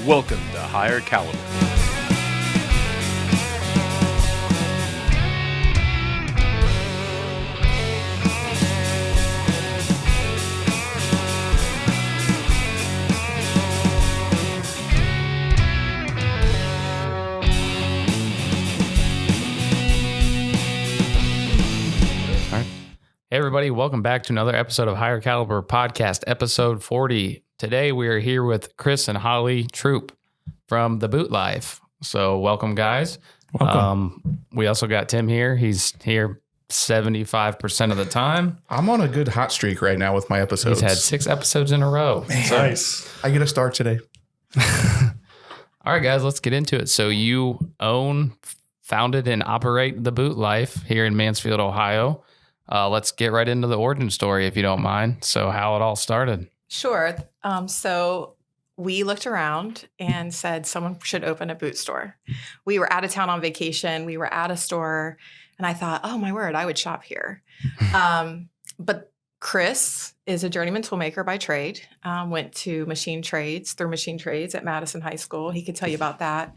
Welcome to Higher Caliber. Hey everybody, welcome back to another episode of Higher Caliber Podcast, episode 40. Today we are here with Chris and Holly Troupe from The Boot Life. So welcome, guys. Welcome. We also got Tim here. He's here 75% of the time. I'm on a good hot streak right now with my episodes. He's had 6 episodes in a row. Man, nice. I get a start today. All right, guys, let's get into it. So you founded and operate The Boot Life here in Mansfield, Ohio. Let's get right into the origin story, if you don't mind. So how it all started. Sure. So we looked around and said someone should open a boot store. We were out of town on vacation. We were at a store, and I thought, oh, my word, I would shop here. But Chris is a journeyman toolmaker by trade, went to machine trades at Madison High School. He could tell you about that.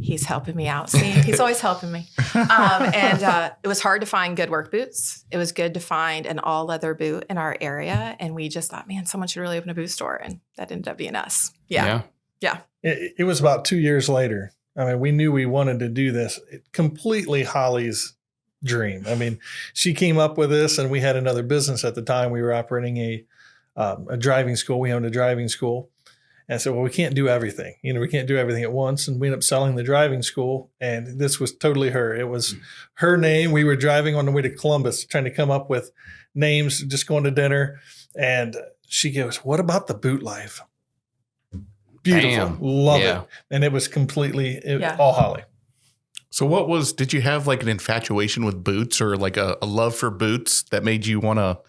He's helping me out. See, he's always helping me. And it was hard to find good work boots. It was good to find an all leather boot in our area. And we just thought, man, someone should really open a boot store. And that ended up being us. Yeah. It was about 2 years later. I mean, we knew we wanted to do this. Completely Holly's dream. I mean, she came up with this, and we had another business at the time. We were operating a driving school. We owned a driving school. And so, well, we can't do everything. We can't do everything at once. And we ended up selling the driving school. And this was totally her. It was her name. We were driving on the way to Columbus, trying to come up with names, just going to dinner. And she goes, "What about The Boot Life?" Beautiful. Damn. Love it. And it was completely all Holly. So did you have like an infatuation with boots or like a love for boots that made you want to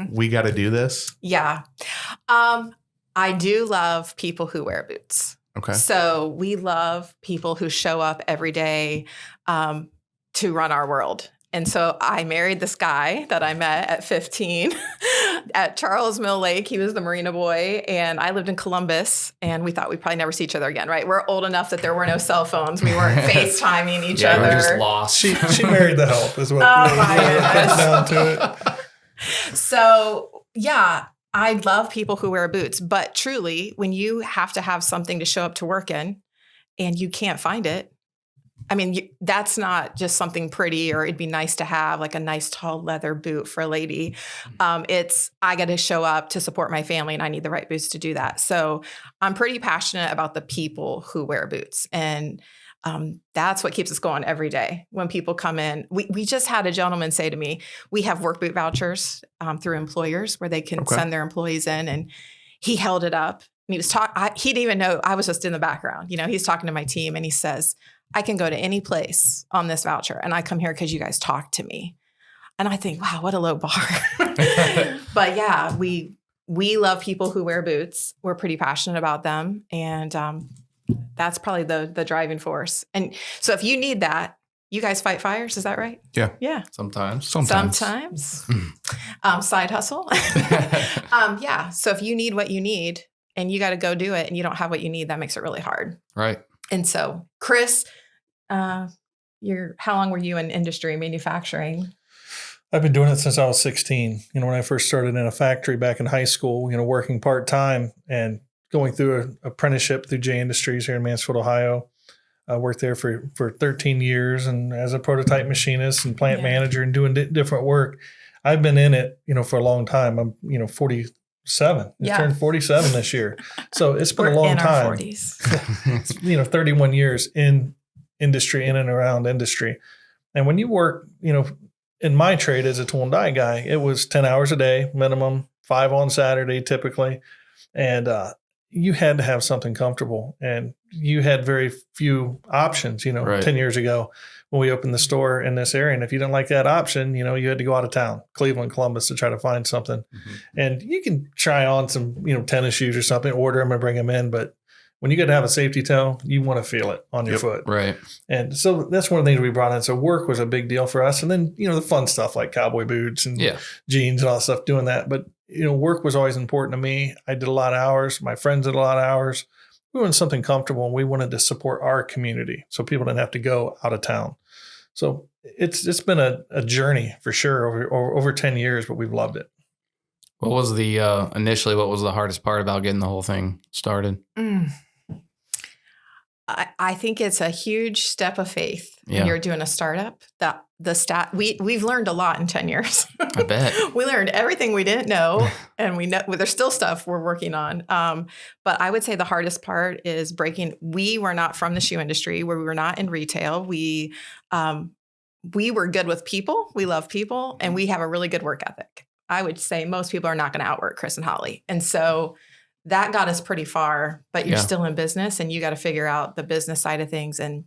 we got to do this? Yeah. I do love people who wear boots. Okay. So we love people who show up every day to run our world. And so I married this guy that I met at 15 at Charles Mill Lake. He was the marina boy, and I lived in Columbus, and we thought we'd probably never see each other again, right? We're old enough that there were no cell phones. We weren't FaceTiming each other. We're just lost. She married the help is what Oh, my comes down to it. So, yeah, I love people who wear boots. But truly, when you have to have something to show up to work in and you can't find it, I mean, that's not just something pretty or it'd be nice to have like a nice tall leather boot for a lady. It's I got to show up to support my family and I need the right boots to do that. So I'm pretty passionate about the people who wear boots. And that's what keeps us going every day. When people come in, we just had a gentleman say to me, we have work boot vouchers through employers where they can send their employees in, and he held it up and he was talking. He didn't even know I was just in the background. He's talking to my team and he says, I can go to any place on this voucher and I come here because you guys talk to me. And I think, wow, what a low bar. But yeah, we love people who wear boots. We're pretty passionate about them. And that's probably the driving force. And so if you need that, you guys fight fires. Is that right? Yeah. Yeah. Sometimes. Side hustle. Yeah. So if you need what you need and you got to go do it and you don't have what you need, that makes it really hard. Right. And so, Chris, how long were you in industry manufacturing? I've been doing it since I was 16. When I first started in a factory back in high school, working part-time and going through an apprenticeship through J Industries here in Mansfield, Ohio. I worked there for 13 years and as a prototype machinist and plant manager and doing different work. I've been in it, for a long time. I'm, 47. I turned 47 this year. So it's been a long time. Our 40s. 31 years in industry, in and around industry. And when you work, in my trade as a tool and die guy, it was 10 hours a day, minimum, 5 on Saturday typically. And you had to have something comfortable. And you had very few options, 10 years ago when we opened the store in this area. And if you didn't like that option, you had to go out of town, Cleveland, Columbus, to try to find something. Mm-hmm. And you can try on some, tennis shoes or something, order them and bring them in. But when you get to have a safety toe, you want to feel it on your foot. Right. And so that's one of the things we brought in. So work was a big deal for us. And then, the fun stuff like cowboy boots and jeans and all that stuff, doing that. But work was always important to me. I did a lot of hours. My friends did a lot of hours. We wanted something comfortable, and we wanted to support our community so people didn't have to go out of town. So it's been a journey for sure over 10 years, but we've loved it. What was the initially? What was the hardest part about getting the whole thing started? I think it's a huge step of faith when you're doing a startup. We've learned a lot in 10 years. I bet. We learned everything we didn't know, and we know there's still stuff we're working on. But I would say the hardest part is breaking. We were not from the shoe industry. We were not in retail. We were good with people. We love people, and we have a really good work ethic. I would say most people are not going to outwork Chris and Holly. And so that got us pretty far, but you're still in business, and you got to figure out the business side of things and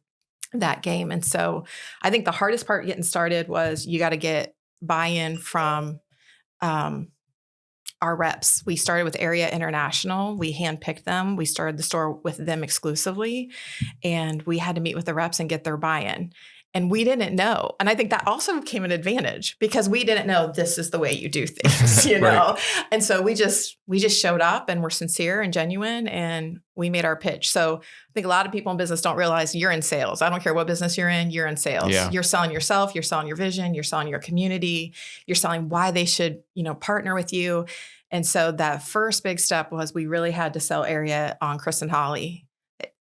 that game. And so I think the hardest part getting started was you got to get buy-in from our reps. We started with Area International. We handpicked them. We started the store with them exclusively, and we had to meet with the reps and get their buy-in. And we didn't know. And I think that also became an advantage because we didn't know this is the way you do things, you know? And so we just showed up and we're sincere and genuine, and we made our pitch. So I think a lot of people in business don't realize you're in sales. I don't care what business you're in sales. Yeah. You're selling yourself, you're selling your vision, you're selling your community, you're selling why they should, partner with you. And so that first big step was we really had to sell Area on Chris and Holly.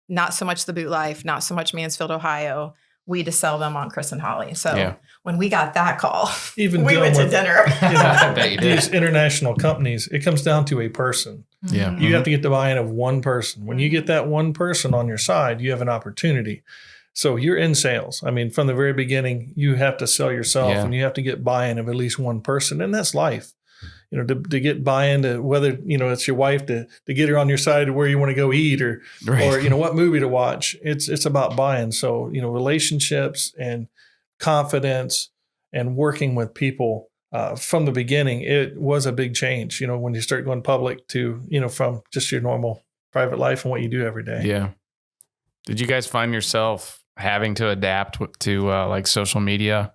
Not so much the Boot Life, not so much Mansfield, Ohio. We had to sell them on Chris and Holly. So when we got that call, we went to dinner. I bet you did. These international companies, it comes down to a person. Yeah. You have to get the buy-in of one person. When you get that one person on your side, you have an opportunity. So you're in sales. I mean, from the very beginning, you have to sell yourself and you have to get buy-in of at least one person. And that's life. To get buy-in to whether, it's your wife to get her on your side to where you want to go eat or what movie to watch. It's about buy-in. So, relationships and confidence and working with people from the beginning, it was a big change, when you start going public to, from just your normal private life and what you do every day. Yeah. Did you guys find yourself having to adapt to like social media?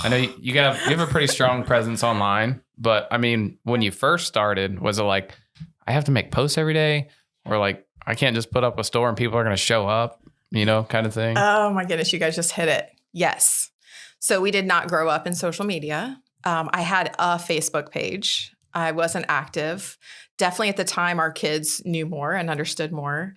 I know you have a pretty strong presence online, but I mean, when you first started, was it like, I have to make posts every day, or like, I can't just put up a store and people are going to show up, kind of thing? Oh my goodness, you guys just hit it. Yes. So we did not grow up in social media. I had a Facebook page. I wasn't active. Definitely at the time, our kids knew more and understood more.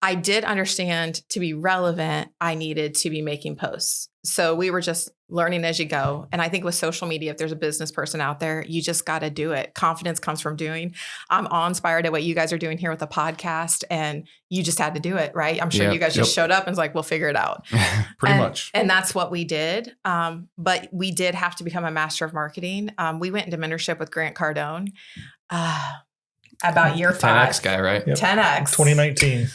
I did understand to be relevant, I needed to be making posts. So we were just learning as you go. And I think with social media, if there's a business person out there, you just got to do it. Confidence comes from doing. I'm awe-inspired at what you guys are doing here with the podcast, and you just had to do it, right? I'm sure you guys just showed up and was like, we'll figure it out. Pretty much. And that's what we did. But we did have to become a master of marketing. We went into mentorship with Grant Cardone. About year 5. 10X guy, right? Yep. 10X. 2019.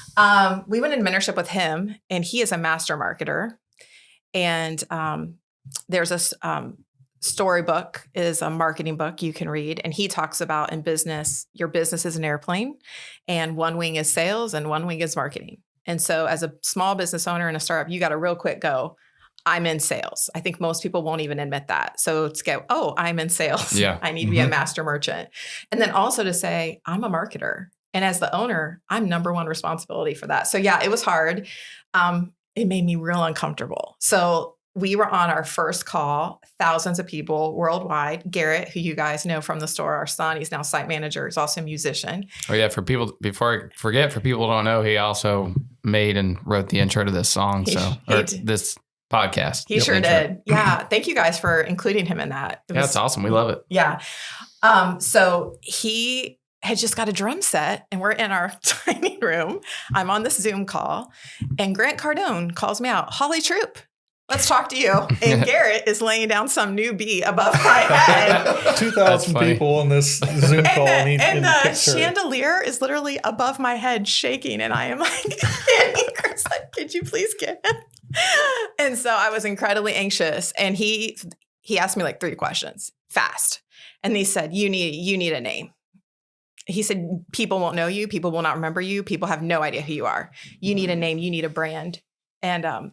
We went in mentorship with him, and he is a master marketer. And there's a storybook is a marketing book you can read. And he talks about in business, your business is an airplane, and one wing is sales and one wing is marketing. And so as a small business owner and a startup, you got to real quick go, I'm in sales. I think most people won't even admit that. So to go, I'm in sales. Yeah. I need to be a master merchant. And then also to say, I'm a marketer. And as the owner, I'm number one responsibility for that. So yeah, it was hard. It made me real uncomfortable. So we were on our first call, thousands of people worldwide. Garrett, who you guys know from the store, our son, he's now site manager. He's also a musician. Oh yeah. For people, before I forget, for people who don't know, he also made and wrote the intro to this song. This podcast. He sure did. Yeah. Thank you guys for including him in that. That's awesome. We love it. Yeah. So he had just got a drum set, and we're in our tiny room. I'm on this Zoom call, and Grant Cardone calls me out, Holly Troupe, let's talk to you. And Garrett is laying down some new beat above my head. 2,000 people on this Zoom call. And the chandelier is literally above my head shaking. And I am like, Chris, like, could you please get him? And so I was incredibly anxious. And he asked me like 3 questions fast. And he said, you need a name. He said, people won't know you. People will not remember you. People have no idea who you are. You need a name. You need a brand. And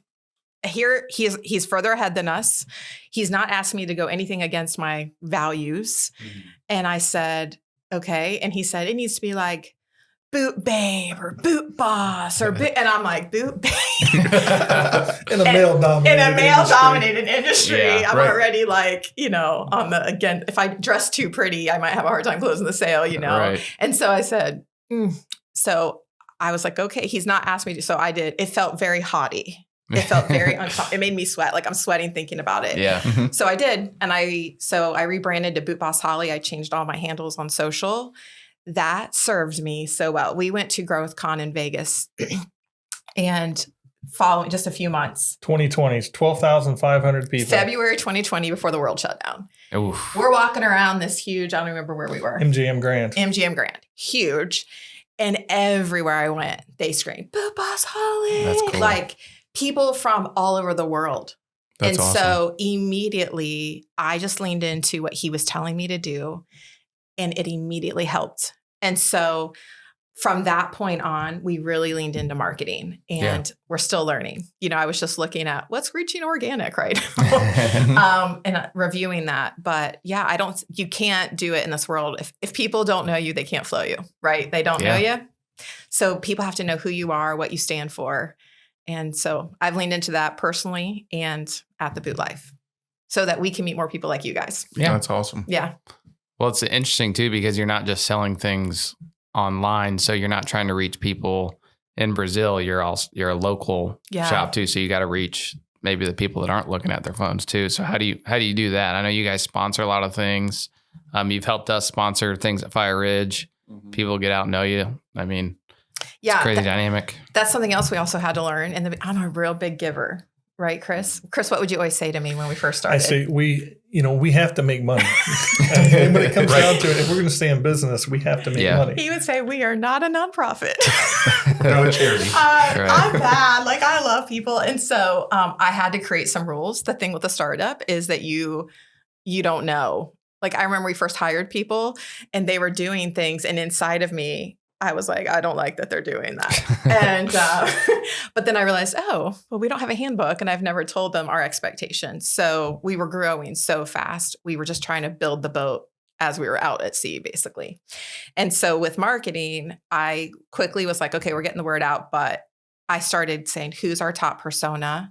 here he's further ahead than us. He's not asked me to go anything against my values. Mm-hmm. And I said, Okay. And he said, it needs to be like boot babe or boot boss or boot. And I'm like, boot babe. In a male-dominated industry. Yeah, I'm right. already like, again, if I dress too pretty, I might have a hard time closing the sale, Right. And so I said, so I was like, okay, he's not asked me to. So I did. It felt very haughty. It felt very uncomfortable. It made me sweat. Like I'm sweating thinking about it. Yeah. So I did. And I rebranded to Boot Boss Holly. I changed all my handles on social. That served me so well. We went to GrowthCon in Vegas and following just a few months. 2020, 12,500 people. February 2020 before the world shut down. Oof. We're walking around this huge, I don't remember where we were. MGM Grand. MGM Grand. Huge. And everywhere I went, they screamed, Boot Boss Holly. That's cool. Like people from all over the world. That's and awesome. so immediately I just leaned into what he was telling me to do. And it immediately helped. And so from that point on, we really leaned into marketing and we're still learning. I was just looking at what's reaching organic, right? And reviewing that. But yeah, you can't do it in this world. If people don't know you, they can't flow you, right? They don't know you. So people have to know who you are, what you stand for. And so I've leaned into that personally and at the Boot Life so that we can meet more people like you guys. Yeah. That's awesome. Yeah. Well, it's interesting too, because you're not just selling things online. So you're not trying to reach people in Brazil. You're a local shop too. So you got to reach maybe the people that aren't looking at their phones too. So how do you do that? I know you guys sponsor a lot of things. You've helped us sponsor things at Fire Ridge. People get out and know you. I mean, it's crazy dynamic. That's something else we also had to learn. And I'm a real big giver. Right, Chris? Chris, what would you always say to me when we first started? I say we have to make money. And when it comes down to it, if we're going to stay in business, we have to make money. He would say, we are not a nonprofit. No charity. I'm bad. Like I love people. And so I had to create some rules. The thing with a startup is that you don't know. Like I remember we first hired people and they were doing things and inside of me, I was like, I don't like that they're doing that. And, but then I realized, we don't have a handbook and I've never told them our expectations. So we were growing so fast. We were just trying to build the boat as we were out at sea, basically. And so with marketing, I quickly was like, okay, we're getting the word out, but I started saying, who's our top persona?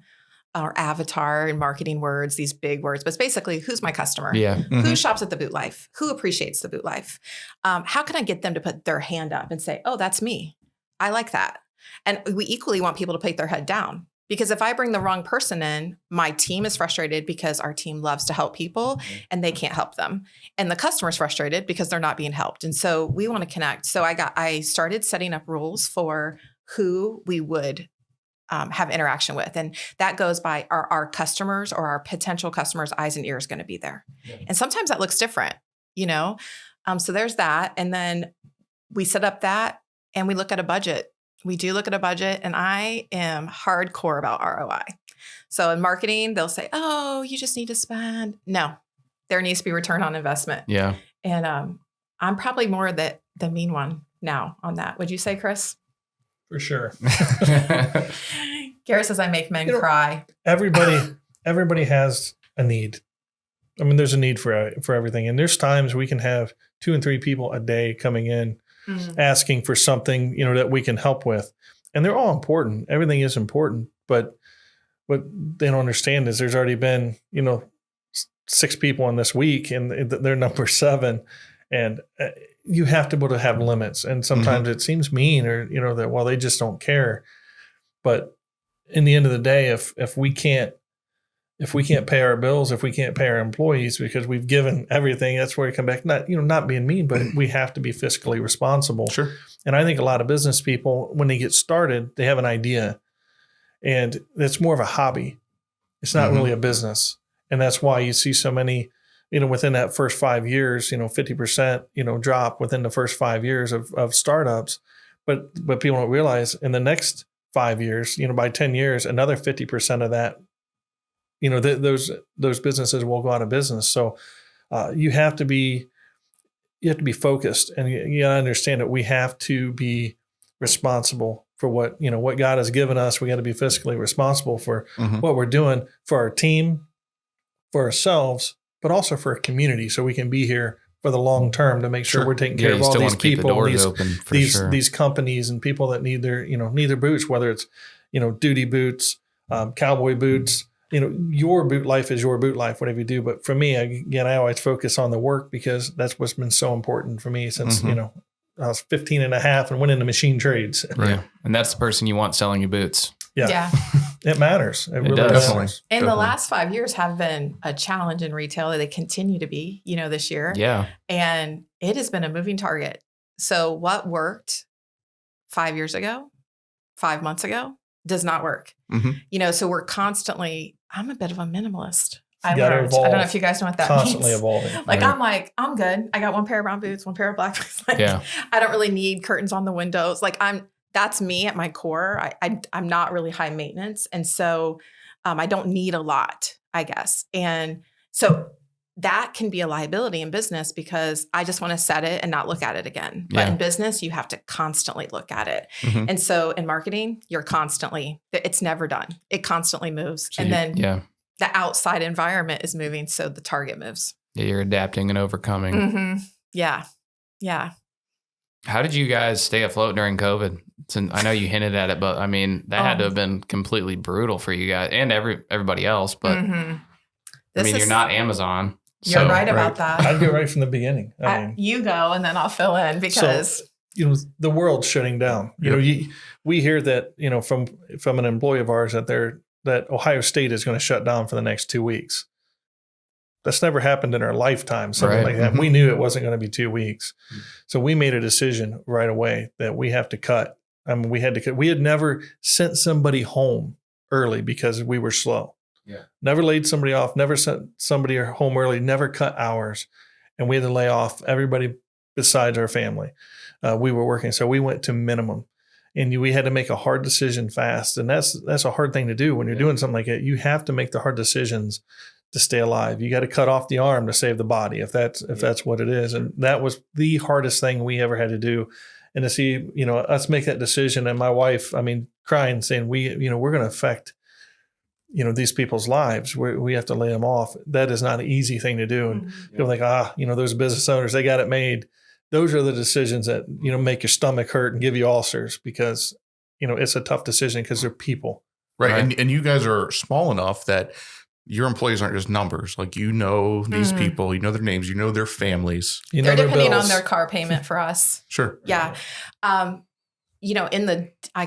Our avatar in marketing words, these big words, but it's basically who's my customer? Yeah. Who shops at the Boot Life? Who appreciates the Boot Life? How can I get them to put their hand up and say, oh, that's me. I like that. And we equally want people to put their head down because if I bring the wrong person in, my team is frustrated because our team loves to help people and they can't help them. And the customer's frustrated because they're not being helped. And so we want to connect. So I started setting up rules for who we would have interaction with. And that goes by our customers or our potential customers' eyes and ears going to be there. Yeah. And sometimes that looks different, so there's that. And then we set up that and we look at a budget. We do look at a budget and I am hardcore about ROI. So in marketing, they'll say, oh, you just need to spend. No, there needs to be return on investment. Yeah. And I'm probably more the mean one now on that. Would you say, Chris? For sure. Garrett says I make men cry. Everybody has a need. I mean, there's a need for everything. And there's times we can have 2 and 3 people a day coming in asking for something, that we can help with. And they're all important. Everything is important. But what they don't understand is there's already been, 6 people in this week and they're number 7. And you have to be able to have limits. And sometimes it seems mean or, that, they just don't care. But in the end of the day, if we can't pay our bills, if we can't pay our employees because we've given everything, that's where we come back. Not being mean, but we have to be fiscally responsible. Sure. And I think a lot of business people, when they get started, they have an idea and it's more of a hobby. It's not really a business. And that's why you see so many, within that first 5 years, 50%, drop within the first 5 years of startups. But people don't realize in the next 5 years, by 10 years, another 50% of that, those businesses will go out of business. So you have to be focused and you got to understand that we have to be responsible for what God has given us. We got to be fiscally responsible for what we're doing for our team, for ourselves, but also for a community. So we can be here for the long term to make sure Sure. we're taking Yeah, care of you all still these want to keep the people, doors these open for these sure. these companies and people that need their boots, whether it's duty boots, cowboy boots. Your boot life is your boot life, whatever you do. But for me, I always focus on the work because that's what's been so important for me since I was 15 and a half and went into machine trades. Yeah. And that's the person you want selling you boots. Yeah. It matters. It really does. matters. And the last 5 years have been a challenge in retail. They continue to be, this year. Yeah. And it has been a moving target. So what worked 5 years ago, 5 months ago, does not work. So we're constantly, I'm a bit of a minimalist. I learned. I don't know if you guys know what that Constantly means. evolving. Like, I'm good. I got one pair of brown boots, one pair of black boots. I don't really need curtains on the windows. Like that's me at my core. I'm not really high maintenance. And so I don't need a lot, I guess. And so that can be a liability in business because I just want to set it and not look at it again. But in business, you have to constantly look at it. And so in marketing, it's never done. It constantly moves. So and then the outside environment is moving. So the target moves. Yeah, you're adapting and overcoming. Yeah. Yeah. How did you guys stay afloat during COVID? I know you hinted at it, but I mean, that had to have been completely brutal for you guys and everybody else. But you're not Amazon. You're right about that. I'd go right from the beginning. You go and then I'll fill in because the world's shutting down. We hear that from an employee of ours that Ohio State is going to shut down for the next 2 weeks. That's never happened in our lifetime. Something like that. We knew it wasn't going to be 2 weeks, so we made a decision right away that we have to cut. We had to cut. We had never sent somebody home early because we were slow. Yeah. Never laid somebody off, never sent somebody home early, never cut hours. And we had to lay off everybody besides our family. We were working. So we went to minimum and we had to make a hard decision fast. And that's a hard thing to do when you're doing something like that. You have to make the hard decisions to stay alive. You got to cut off the arm to save the body if that's what it is. And that was the hardest thing we ever had to do. And to see, us make that decision and my wife, crying, saying we're going to affect these people's lives. We have to lay them off. That is not an easy thing to do. And people think, those business owners, they got it made. Those are the decisions that, make your stomach hurt and give you ulcers because, it's a tough decision because they're people. Right. And you guys are small enough that your employees aren't just numbers. Like, these people, their names, their families. They're depending on their car payment for us. Sure. Yeah. I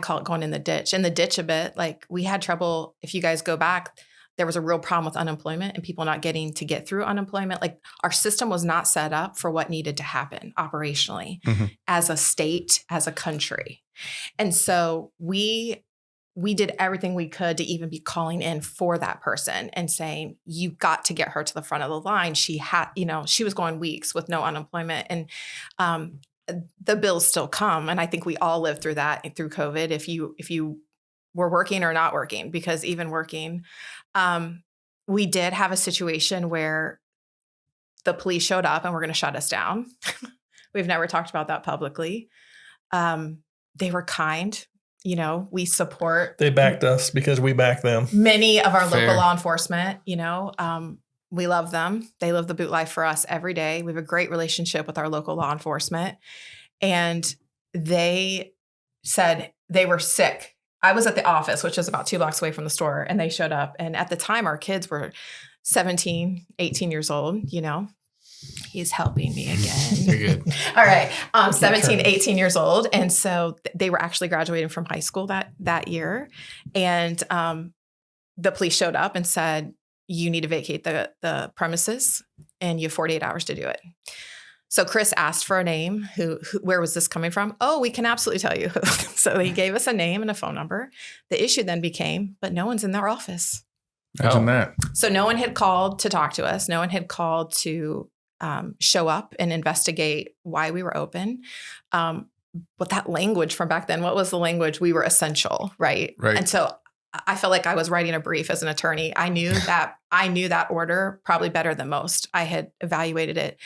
call it going in the ditch a bit. Like, we had trouble. If you guys go back, there was a real problem with unemployment and people not getting to get through unemployment. Like, our system was not set up for what needed to happen operationally as a state, as a country. And so we did everything we could to even be calling in for that person and saying, you got to get her to the front of the line. She had, she was going weeks with no unemployment, and the bills still come. And I think we all lived through that through COVID. If you were working or not working, because even working, we did have a situation where the police showed up and were going to shut us down. We've never talked about that publicly. They were kind. We support. They backed us because we backed them. Many of our local law enforcement, we love them. They live the boot life for us every day. We have a great relationship with our local law enforcement. And they said they were sick. I was at the office, which is about 2 blocks away from the store, and they showed up. And at the time, our kids were 17, 18 years old, He's helping me again. You're good. All right. 17, 18 years old. And so they were actually graduating from high school that year. And the police showed up and said, you need to vacate the premises and you have 48 hours to do it. So Chris asked for a name. Where was this coming from? Oh, we can absolutely tell you. So he gave us a name and a phone number. The issue then became, but no one's in their office. Imagine that. So no one had called to talk to us. No one had called to show up and investigate why we were open. But that language from back then, what was the language? We were essential, right? Right. And so I felt like I was writing a brief as an attorney. I knew that order probably better than most. I had evaluated it,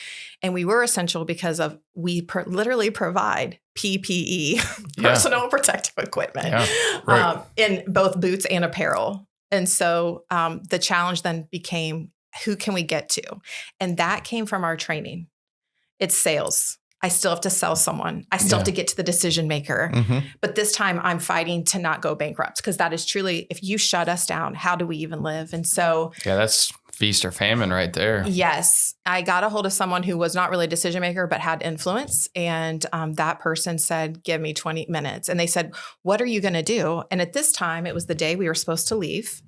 and we were essential because of literally provide PPE, personal protective equipment, in both boots and apparel. And so the challenge then became, who can we get to? And that came from our training. it's sales. I still have to sell someone. I still have to get to the decision maker. But this time I'm fighting to not go bankrupt, because that is truly, if you shut us down, how do we even live? And so, yeah, that's feast or famine right there. yes, I got a hold of someone who was not really a decision maker, but had influence. And that person said, give me 20 minutes. And they said, what are you going to do? And at this time, it was the day we were supposed to leave.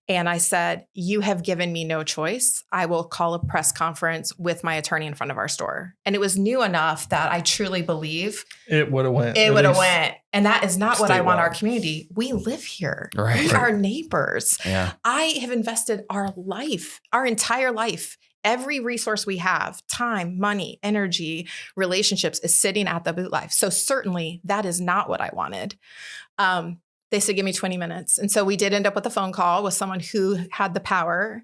And I said, you have given me no choice. I will call a press conference with my attorney in front of our store. And it was new enough that I truly believe it would have went. It would have went. And that is not what I want statewide. our community. We live here. Right. We are neighbors. Yeah. I have invested our life, our entire life. Every resource we have, time, money, energy, relationships, is sitting at the Boot Life. So certainly that is not what I wanted. They said, give me 20 minutes. And so we did end up with a phone call with someone who had the power.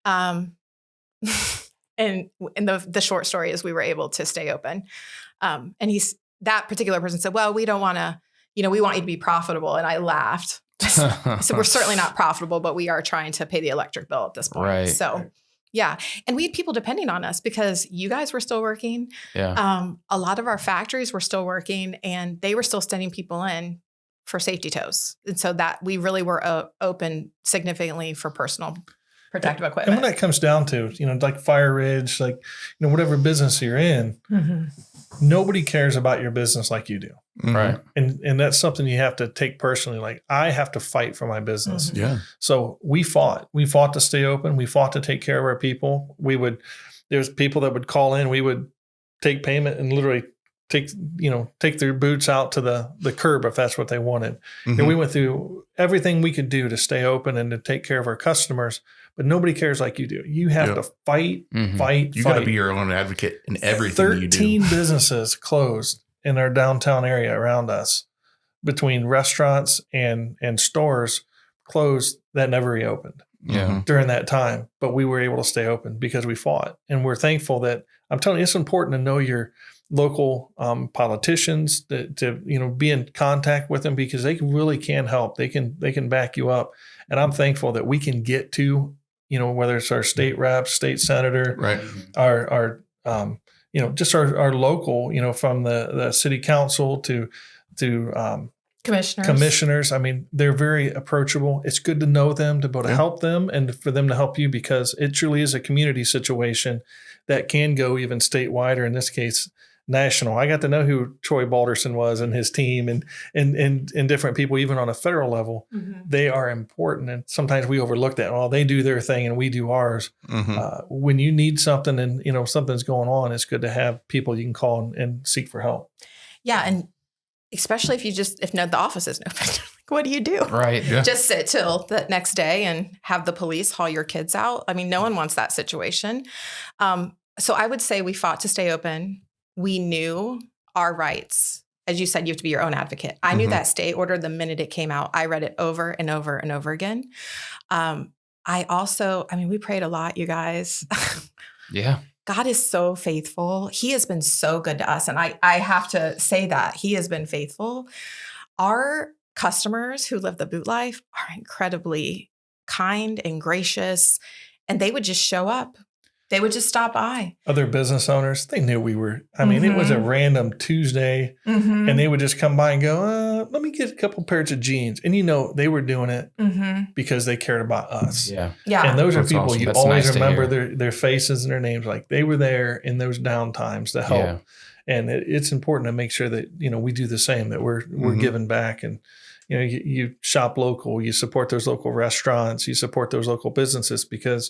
And the short story is we were able to stay open. And that particular person said, well, we don't want to, we want you to be profitable. And I laughed. I said, we're certainly not profitable, but we are trying to pay the electric bill at this point. Right. So yeah. And we had people depending on us because you guys were still working. Yeah. A lot of our factories were still working, and they were still sending people in for safety tows. And so that we really were open significantly for personal protective equipment. And when that comes down to, like Fire Ridge, like, whatever business you're in, nobody cares about your business like you do. Right. And that's something you have to take personally. Like, I have to fight for my business. Yeah. So we fought to stay open. We fought to take care of our people. There's people that would call in, we would take payment and literally take their boots out to the curb if that's what they wanted. And we went through everything we could do to stay open and to take care of our customers, but nobody cares like you do. You have to fight. You got to be your own advocate in everything you do. 13 businesses closed in our downtown area around us, between restaurants and stores closed that never reopened during that time. But we were able to stay open because we fought. And we're thankful that, I'm telling you, it's important to know your local politicians, to be in contact with them, because they really can help. They can back you up. And I'm thankful that we can get to, whether it's our state rep, state senator, Right. our just our local, from the city council to commissioners. I mean, they're very approachable. It's good to know them, to be able to help them, and for them to help you, because it truly is a community situation that can go even statewide, or in this case, national. I got to know who Troy Balderson was and his team, and different people, even on a federal level. They are important. And sometimes we overlook that. Well, they do their thing and we do ours. When you need something and, something's going on, it's good to have people you can call and seek for help. Yeah. And especially if the office isn't open, what do you do? Right. Yeah. Just sit till the next day and have the police haul your kids out. I mean, no one wants that situation. So I would say we fought to stay open. We knew our rights. As you said, you have to be your own advocate. I knew that stay order the minute it came out. I read it over and over and over again. We prayed a lot, you guys. Yeah. God is so faithful. He has been so good to us. And I have to say that he has been faithful. Our customers who live the Boot Life are incredibly kind and gracious, and they would just show up. They would just stop by. Other business owners, they knew we were, it was a random Tuesday, and they would just come by and go, let me get a couple pairs of jeans. And they were doing it because they cared about us. Yeah. Yeah. And those That's are people awesome. you That's always nice to remember hear. their faces and their names. Like, they were there in those down times to help. Yeah. And it's important to make sure that, we do the same, that we're giving back. And, you shop local, you support those local restaurants, you support those local businesses, because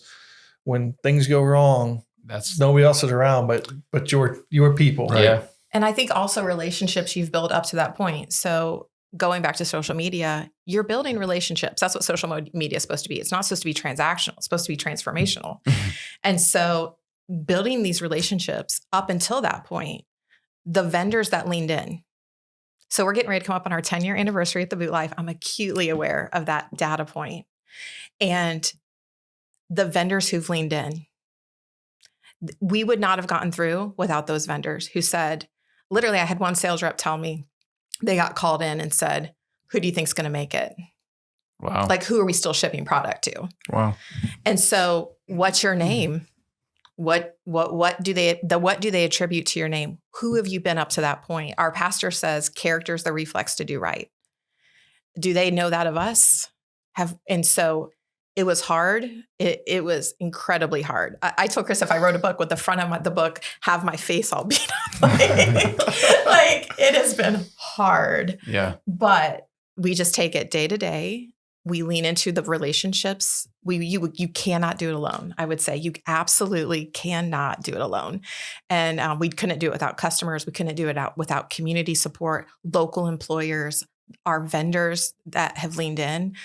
when things go wrong, That's nobody else is around but your people. Right? Yeah. And I think also relationships you've built up to that point. So going back to social media, you're building relationships. That's what social media is supposed to be. It's not supposed to be transactional. It's supposed to be transformational. And so building these relationships up until that point, the vendors that leaned in. So we're getting ready to come up on our 10-year anniversary at the Boot Life. I'm acutely aware of that data point. And the vendors who've leaned in, we would not have gotten through without those vendors who said, literally, I had one sales rep tell me, they got called in and said, who do you think's going to make it? Wow. Like, who are we still shipping product to? Wow. And so, what's your name? What do they attribute to your name? Who have you been up to that point? Our pastor says character is the reflex to do right. Do they know that of us? And so it was hard. It was incredibly hard. I told Chris if I wrote a book, would the front of the book have my face all beat up? Like it has been hard. Yeah. But we just take it day to day. We lean into the relationships. You cannot do it alone. I would say you absolutely cannot do it alone. And we couldn't do it without customers. We couldn't do it without community support, local employers, our vendors that have leaned in.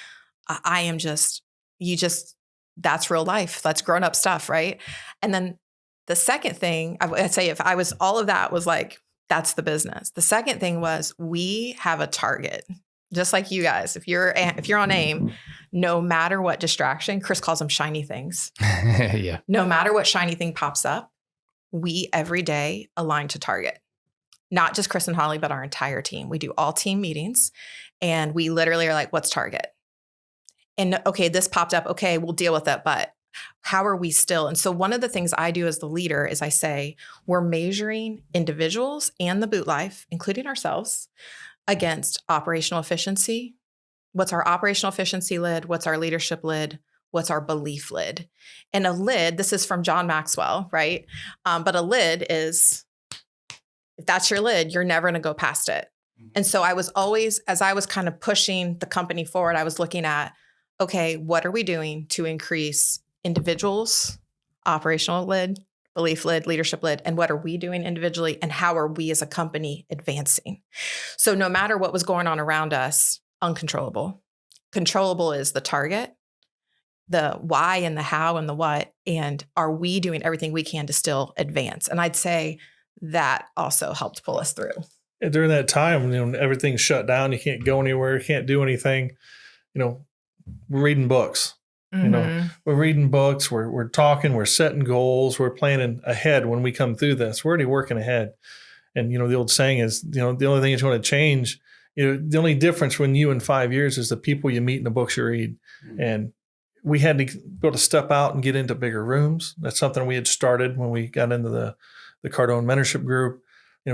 That's real life. That's grown up stuff, right? And then the second thing, I'd say if I was, all of that was like, that's the business. The second thing was we have a target. Just like you guys, if you're on AIM, no matter what distraction, Chris calls them shiny things. Yeah. No matter what shiny thing pops up, we every day align to target. Not just Chris and Holly, but our entire team. We do all team meetings and we literally are like, what's target? And okay, this popped up. Okay, we'll deal with it. But how are we still? And so one of the things I do as the leader is I say, we're measuring individuals and the boot life, including ourselves, against operational efficiency. What's our operational efficiency lid? What's our leadership lid? What's our belief lid? And a lid, this is from John Maxwell, right? But a lid is, if that's your lid, you're never going to go past it. And so I was always, as I was kind of pushing the company forward, I was looking at, okay, what are we doing to increase individuals, operational lid, belief lid, leadership lid, and what are we doing individually and how are we as a company advancing? So no matter what was going on around us, uncontrollable. Controllable is the target, the why and the how and the what, and are we doing everything we can to still advance? And I'd say that also helped pull us through. And during that time, everything's shut down. You can't go anywhere. You can't do anything. We're reading books. We're reading books, we're talking, we're setting goals, we're planning ahead when we come through this. We're already working ahead. And, the old saying is, the only thing that's going to change, the only difference when you in 5 years is the people you meet and the books you read. And we had to be able to step out and get into bigger rooms. That's something we had started when we got into the Cardone mentorship group,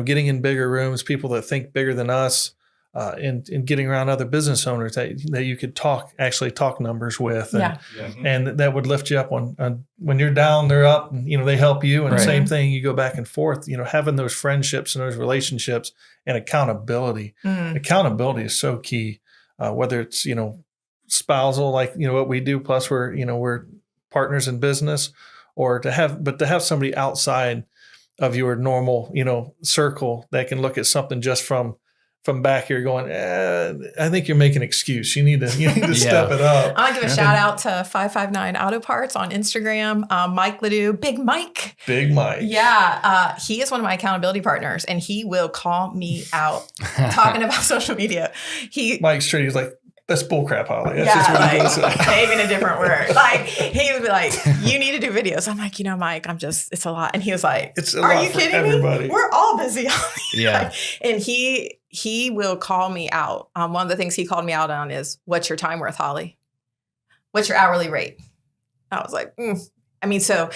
getting in bigger rooms, people that think bigger than us. And getting around other business owners that you could actually talk numbers with. And, and that would lift you up when you're down, they're up, and, they help you. And Right. Same thing, you go back and forth, having those friendships and those relationships and accountability. Accountability is so key, whether it's, spousal, like, what we do, plus we're partners in business, or to have somebody outside of your normal, circle that can look at something just from back here going, I think you're making an excuse. You need to step it up. I want to give a shout out to 559 Auto Parts on Instagram. Mike Ledoux, Big Mike. Big Mike. Yeah. He is one of my accountability partners and he will call me out talking about social media. Mike's straight. He's like, that's bullcrap, Holly. That's just what he does. Maybe a different word. Like he would be like, you need to do videos. I'm like, Mike, it's a lot. And he was like, it's a lot. Are you kidding everybody? Me? We're all busy. Yeah. And he will call me out. One of the things he called me out on is, what's your time worth, Holly? What's your hourly rate? I was like, so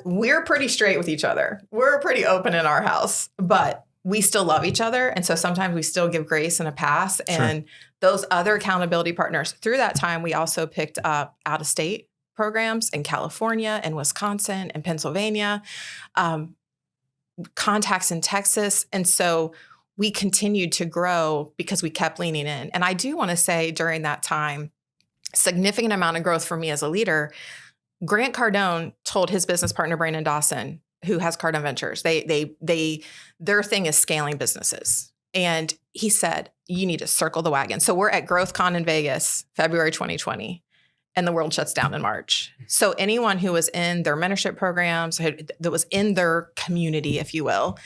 we're pretty straight with each other. We're pretty open in our house, but we still love each other. And so sometimes we still give grace and a pass. And those other accountability partners, through that time, we also picked up out-of-state programs in California and Wisconsin and Pennsylvania, contacts in Texas. And so we continued to grow because we kept leaning in. And I do want to say during that time, significant amount of growth for me as a leader. Grant Cardone told his business partner, Brandon Dawson, who has Cardone Ventures, their thing is scaling businesses. And he said, you need to circle the wagon. So we're at GrowthCon in Vegas, February 2020, and the world shuts down in March. So anyone who was in their mentorship programs, that was in their community, if you will,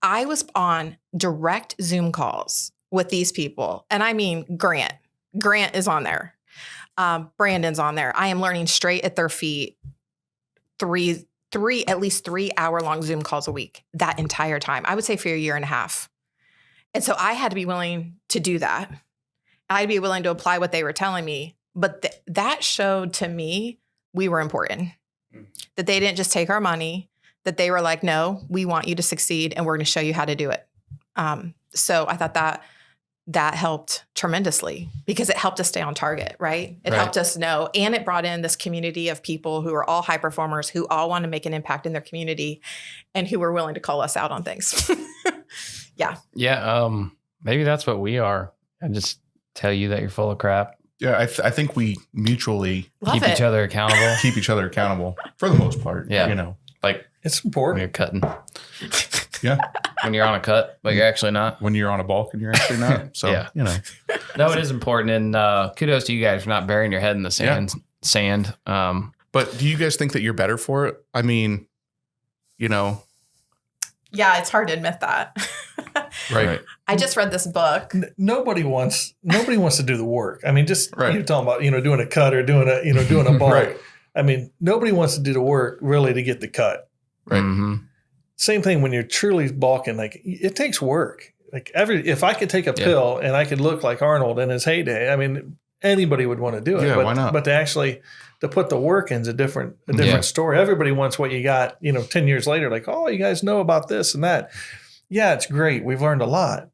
I was on direct Zoom calls with these people. And I mean, Grant is on there. Brandon's on there. I am learning straight at their feet, at least 3 hour-long Zoom calls a week that entire time. I would say for a year and a half. And so I had to be willing to do that. I'd be willing to apply what they were telling me. But that showed to me we were important. that they didn't just take our money, that they were like, no, we want you to succeed and we're going to show you how to do it. So I thought that helped tremendously because it helped us stay on target, right? It helped us know, and it brought in this community of people who are all high performers, who all want to make an impact in their community and who were willing to call us out on things. Yeah. Maybe that's what we are. I just tell you that you're full of crap. Yeah, I think we mutually Keep each other accountable. keep each other accountable for the most part. Yeah. You know, Like It's when important. you're cutting, yeah, when you're on a cut, but you're actually not. when you're on a bulk and you're actually not. So, Yeah. you know, No, it is important. And kudos to you guys for not burying your head in the sand. but do you guys think that you're better for it? I mean, you know, Yeah, it's hard to admit that. right. I just read this book. Nobody wants to do the work. I mean, just Right. you're talking about, doing a cut or doing a bulk. Right. I mean, nobody wants to do the work really to get the cut. Right. Mhm. Same thing when you're truly bulking, like it takes work. Like if I could take a pill and I could look like Arnold in his heyday, I mean, anybody would want to do it. Yeah, but, why not? But to put the work in is a different Yeah. story. Everybody wants what you got, 10 years later, like, oh, you guys know about this and that. Yeah, it's great. We've learned a lot.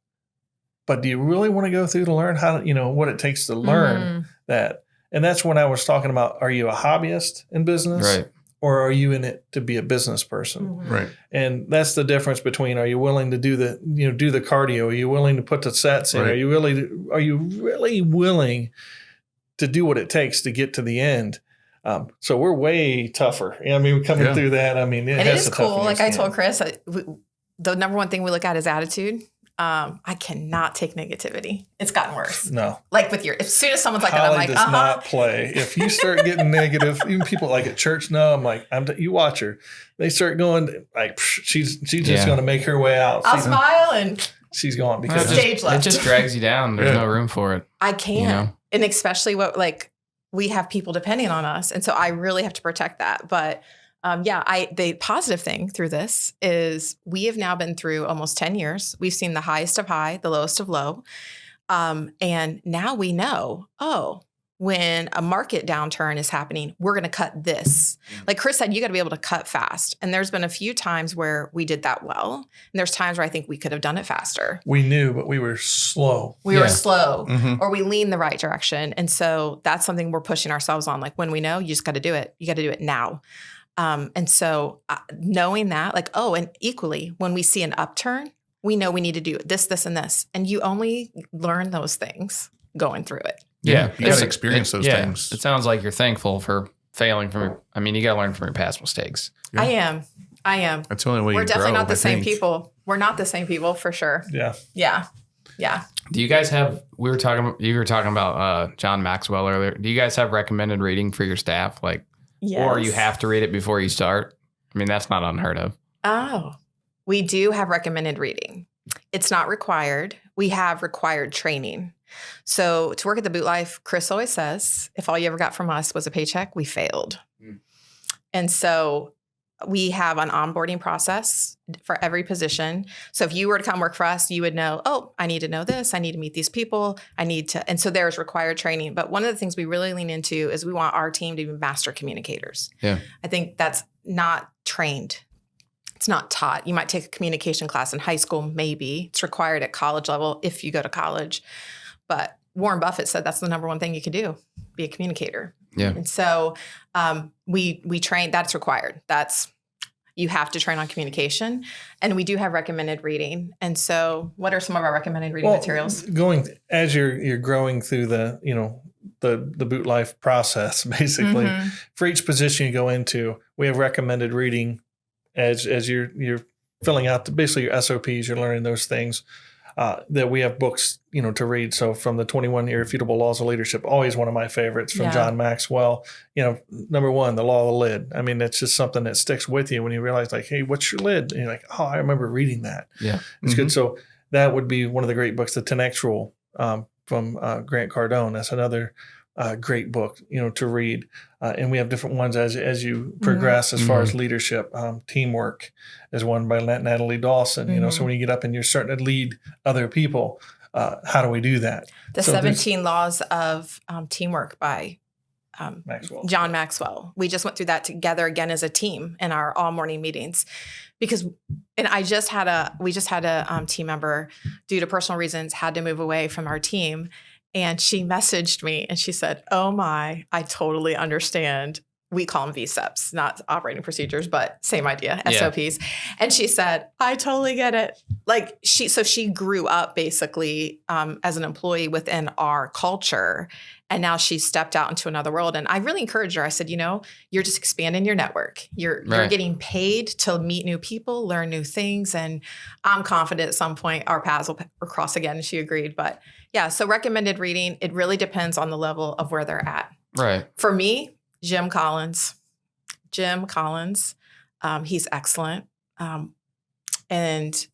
But do you really want to go through to learn how to, what it takes to learn that? And that's when I was talking about, are you a hobbyist in business? Right. Or are you in it to be a business person? Right. And that's the difference between, are you willing to do the cardio? Are you willing to put the sets in? Right. Are you really willing to do what it takes to get to the end? So we're way tougher. I mean, coming through that, I mean, And it is a tough cool. Like I understand. told Chris, the number one thing we look at is attitude. I cannot take negativity. It's gotten worse. No. Like as soon as someone's like that, I'm Holly like, does not play. If you start getting negative, even people like at church know, I'm like, you watch her. They start going like, she's just going to make her way out. I'll smile and she's gone It because Stage just, left. it just drags you down. There's no room for it. I can't. And especially we have people depending on us. And so I really have to protect that. But the positive thing through this is we have now been through almost 10 years. We've seen the highest of high, the lowest of low. And now we know, when a market downturn is happening, we're going to cut this. Like Chris said, you got to be able to cut fast. And there's been a few times where we did that well. And there's times where I think we could have done it faster. we knew, but we were slow. We were slow Mhm. or we lean the right direction. And so that's something we're pushing ourselves on. Like when we know, you just got to do it. You got to do it now. And so knowing that, and equally, when we see an upturn, we know we need to do this, this, and this. And you only learn those things going through it. Yeah. You got to experience those yeah. things. It sounds like you're thankful for failing you got to learn from your past mistakes. Yeah. I am. That's the only way We're you definitely grow, not the I same think. people. We're not the same people for sure. Yeah. Yeah. Do you guys have, you were talking about John Maxwell earlier. Do you guys have recommended reading for your staff? Yes. Or you have to read it before you start? I mean, that's not unheard of. Oh, we do have recommended reading. It's not required. We have required training. So to work at the Boot Life, Chris always says, if all you ever got from us was a paycheck, we failed. And so we have an onboarding process for every position. So if you were to come work for us, you would know, I need to know this. I need to meet these people. And so there's required training. But one of the things we really lean into is we want our team to be master communicators. Yeah. I think that's not trained. It's not taught. You might take a communication class in high school, maybe. It's required at college level if you go to college. But Warren Buffett said that's the number one thing you can do, be a communicator. Yeah. And so we train, that's required. You have to train on communication. And we do have recommended reading. And so what are some of our recommended reading materials? Going as you're growing through the Boot Life process, basically, for each position you go into, we have recommended reading as you're filling out basically your SOPs, you're learning those things. That we have books, to read. So from the 21 Irrefutable Laws of Leadership, always one of my favorites from John Maxwell. Number one, the law of the lid. I mean, it's just something that sticks with you when you realize like, hey, what's your lid? And you're like, oh, I remember reading that. Yeah. It's good. So that would be one of the great books, the 10X Rule from Grant Cardone. That's another great book, to read. And we have different ones as you progress as far as leadership. Teamwork is one by Natalie Dawson. So when you get up and you're starting to lead other people, how do we do that? The 17 Laws of Teamwork by Maxwell. John Maxwell. We just went through that together again as a team in our all morning meetings because, and we just had a team member due to personal reasons had to move away from our team. And she messaged me and she said, "Oh my, I totally understand." We call them VSEPs, not operating procedures, but same idea, SOPs. And she said, "I totally get it." Like she grew up basically as an employee within our culture. And now she stepped out into another world. And I really encouraged her. I said, you're just expanding your network. You're getting paid to meet new people, learn new things. And I'm confident at some point our paths will cross again. And she agreed. But yeah, so recommended reading, it really depends on the level of where they're at. Right. For me, Jim Collins, he's excellent. And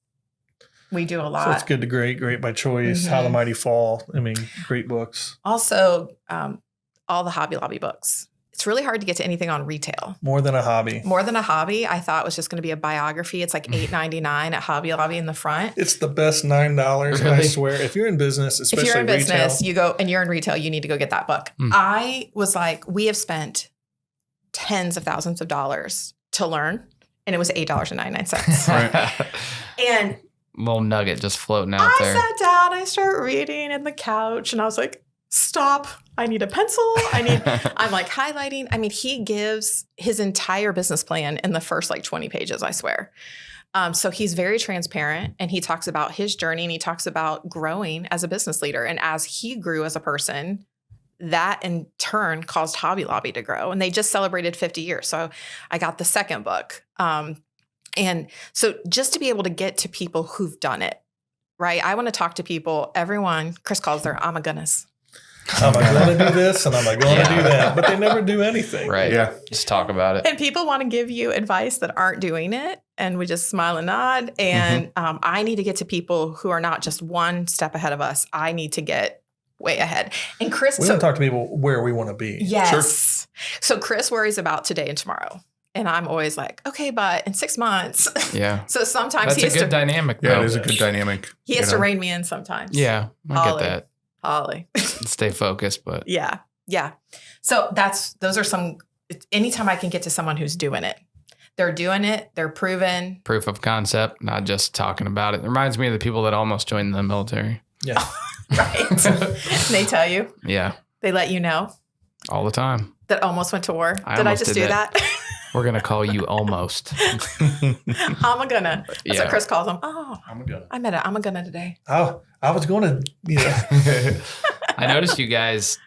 we do a lot. So it's Good to Great by Choice, How the Mighty Fall. I mean, great books. Also, all the Hobby Lobby books. It's really hard to get to anything on retail. More Than a Hobby. More Than a Hobby. I thought was just going to be a biography. It's like $8.99 at Hobby Lobby in the front. It's the best $9. Really? I swear. If you're in business, especially if you're in retail, business, you go and you're in retail, you need to go get that book. I was like, we have spent tens of thousands of dollars to learn, and it was $8.99. Right. And little nugget just floating out there. I sat down, I started reading in the couch, and I was like, stop. I need a pencil. I'm like highlighting. I mean, he gives his entire business plan in the first like 20 pages, I swear. So he's very transparent, and he talks about his journey, and he talks about growing as a business leader. And as he grew as a person, that in turn caused Hobby Lobby to grow. And they just celebrated 50 years. So I got the second book. And so just to be able to get to people who've done it, right? I want to talk to people, everyone, Chris calls their I'm a goodness. I'm going to do this and I'm going to do that, but they never do anything. Right. Yeah. Just talk about it. And people want to give you advice that aren't doing it. And we just smile and nod. And I need to get to people who are not just one step ahead of us. I need to get way ahead. And Chris, we want to talk to people where we want to be. Yes. Sure. So Chris worries about today and tomorrow. And I'm always like, okay, but in 6 months. Yeah. So sometimes That's a good dynamic. Yeah, though. it is a good dynamic. he has to rein me in sometimes. Yeah. I Holly. get that. Holly. Stay focused, but Yeah. So those are some, anytime I can get to someone who's doing it, they're doing it, they're proven. proof of concept, not just talking about it. It reminds me of the people that almost joined the military. Yeah. Right. They tell you, Yeah. they let you know All the time. that almost went to war. Did I almost just did do that? We're going to call you almost. I'm a gonna. That's Yeah. what Chris calls them. Oh, I'm good. I met it. I'm a gonna today. I was going to, I noticed you guys,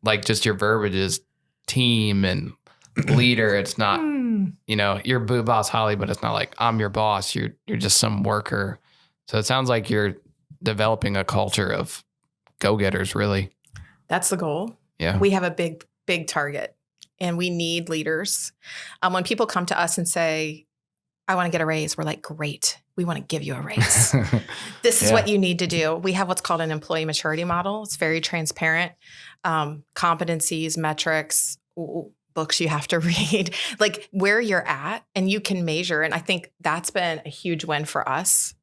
like just your verbiage is team and leader. It's not, you're boo boss Holly, but it's not like I'm your boss. You're just some worker. So it sounds like you're developing a culture of go-getters, really. That's the goal. Yeah. We have a big target, and we need leaders. When people come to us and say, I want to get a raise, we're like, great. We want to give you a raise. This is what you need to do. We have what's called an employee maturity model. It's very transparent. Competencies, metrics, books you have to read, like where you're at, and you can measure. And I think that's been a huge win for us.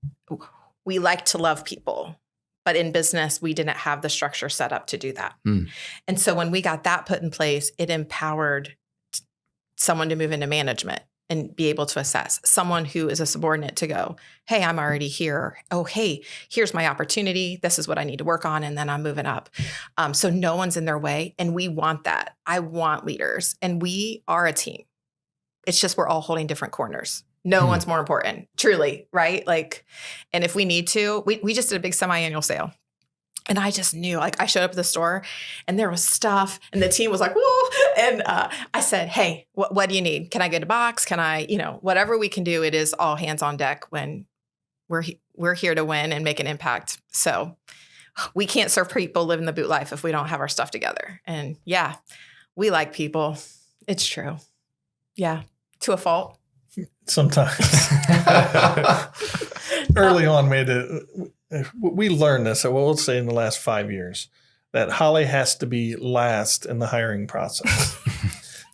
We like to love people, but in business, we didn't have the structure set up to do that. And so when we got that put in place, it empowered someone to move into management and be able to assess. Someone who is a subordinate to go, hey, I'm already here. Oh, hey, here's my opportunity. This is what I need to work on. And then I'm moving up. So no one's in their way. And we want that. I want leaders. And we are a team. It's just we're all holding different corners. No one's more important, truly, right? Like, and if we need to, we just did a big semi-annual sale. And I just knew, like, I showed up at the store and there was stuff and the team was like, whoa. And I said, hey, what do you need? Can I get a box? Can I, whatever we can do, it is all hands on deck when we're here to win and make an impact. So we can't serve people living the boot life if we don't have our stuff together. And yeah, we like people. It's true. Yeah. To a fault. sometimes. Early on, we learned this. So we'll say in the last 5 years that Holly has to be last in the hiring process.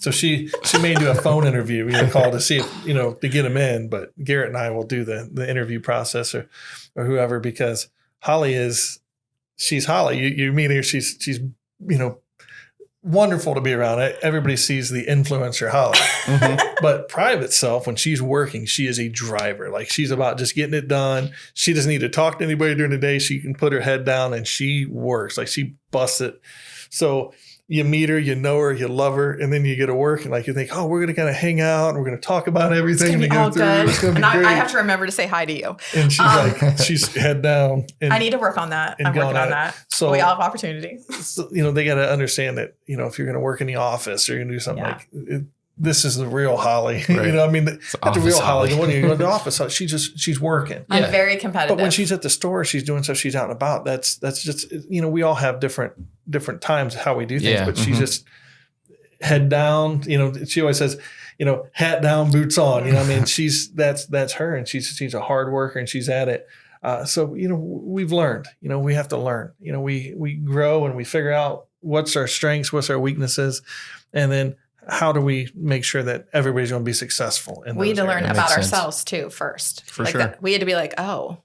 So she may do a phone interview, call to see if, to get him in, but Garrett and I will do the interview process or whoever, because Holly she's Holly. You meet her, she's wonderful to be around. Everybody sees the influencer Holly, but private self, when she's working, she is a driver. Like she's about just getting it done. She doesn't need to talk to anybody during the day. She can put her head down and she works. Like she busts it. So you meet her, you know her, you love her, and then you get to work and like you think, oh, we're going to kind of hang out and we're going to talk about everything. It's going to be all good. It's going to be and great. I have to remember to say hi to you. And she's she's head down. And, I need to work on that. I'm working on that. So we all have opportunity. So, they got to understand that, if you're going to work in the office or you're going to do something like this is the real Holly. Right. I mean, not the real Holly. The one you go to the office, she's working. I'm very competitive. But when she's at the store, she's doing stuff, she's out and about. That's just, we all have different times how we do things, but she's just head down. She always says, hat down, boots on. I mean, that's her, and she's a hard worker and she's at it. So we've learned. We have to learn. We grow and we figure out what's our strengths, what's our weaknesses, and then how do we make sure that everybody's going to be successful? We had to learn about ourselves too first. For sure. We had to be like, oh,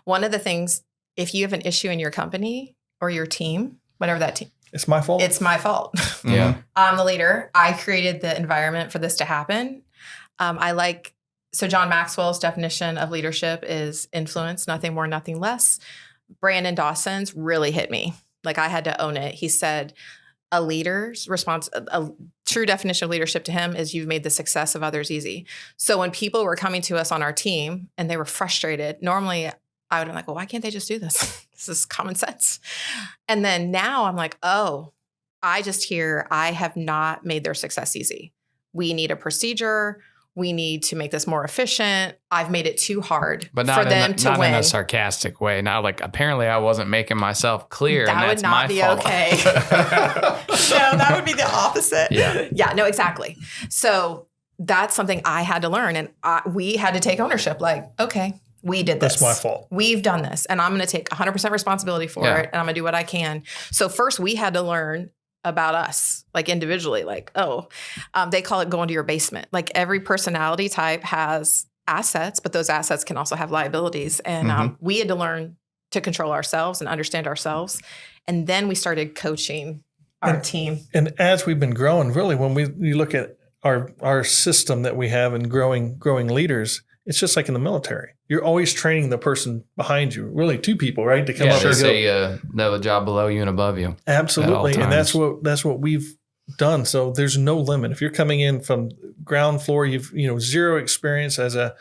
one of the things, if you have an issue in your company or your team, whatever that team, it's my fault. It's my fault. Yeah. I'm the leader. I created the environment for this to happen. So John Maxwell's definition of leadership is influence, nothing more, nothing less. Brandon Dawson's really hit me. Like I had to own it. He said, a leader's response, a true definition of leadership to him is you've made the success of others easy. So when people were coming to us on our team and they were frustrated, normally I would be like, well, why can't they just do this? This is common sense. And then now I'm like, oh, I just hear I have not made their success easy. We need a procedure. We need to make this more efficient. I've made it too hard for them to win. Not in a sarcastic way. Not like, apparently I wasn't making myself clear. That would not be okay. No, that would be the opposite. Yeah. Yeah, no, exactly. So that's something I had to learn. And we had to take ownership. Like, okay, we did this. That's my fault. We've done this. And I'm going to take 100% responsibility for it. And I'm going to do what I can. So first we had to learn about us, like individually, like, they call it going to your basement. Like every personality type has assets, but those assets can also have liabilities. And we had to learn to control ourselves and understand ourselves. And then we started coaching our team. And as we've been growing, really, when you look at our system that we have in growing leaders, it's just like in the military. You're always training the person behind you, really two people, right? To come up and say know the job below you and above you. Absolutely. And that's what we've done. So there's no limit. If you're coming in from ground floor, you've zero experience as a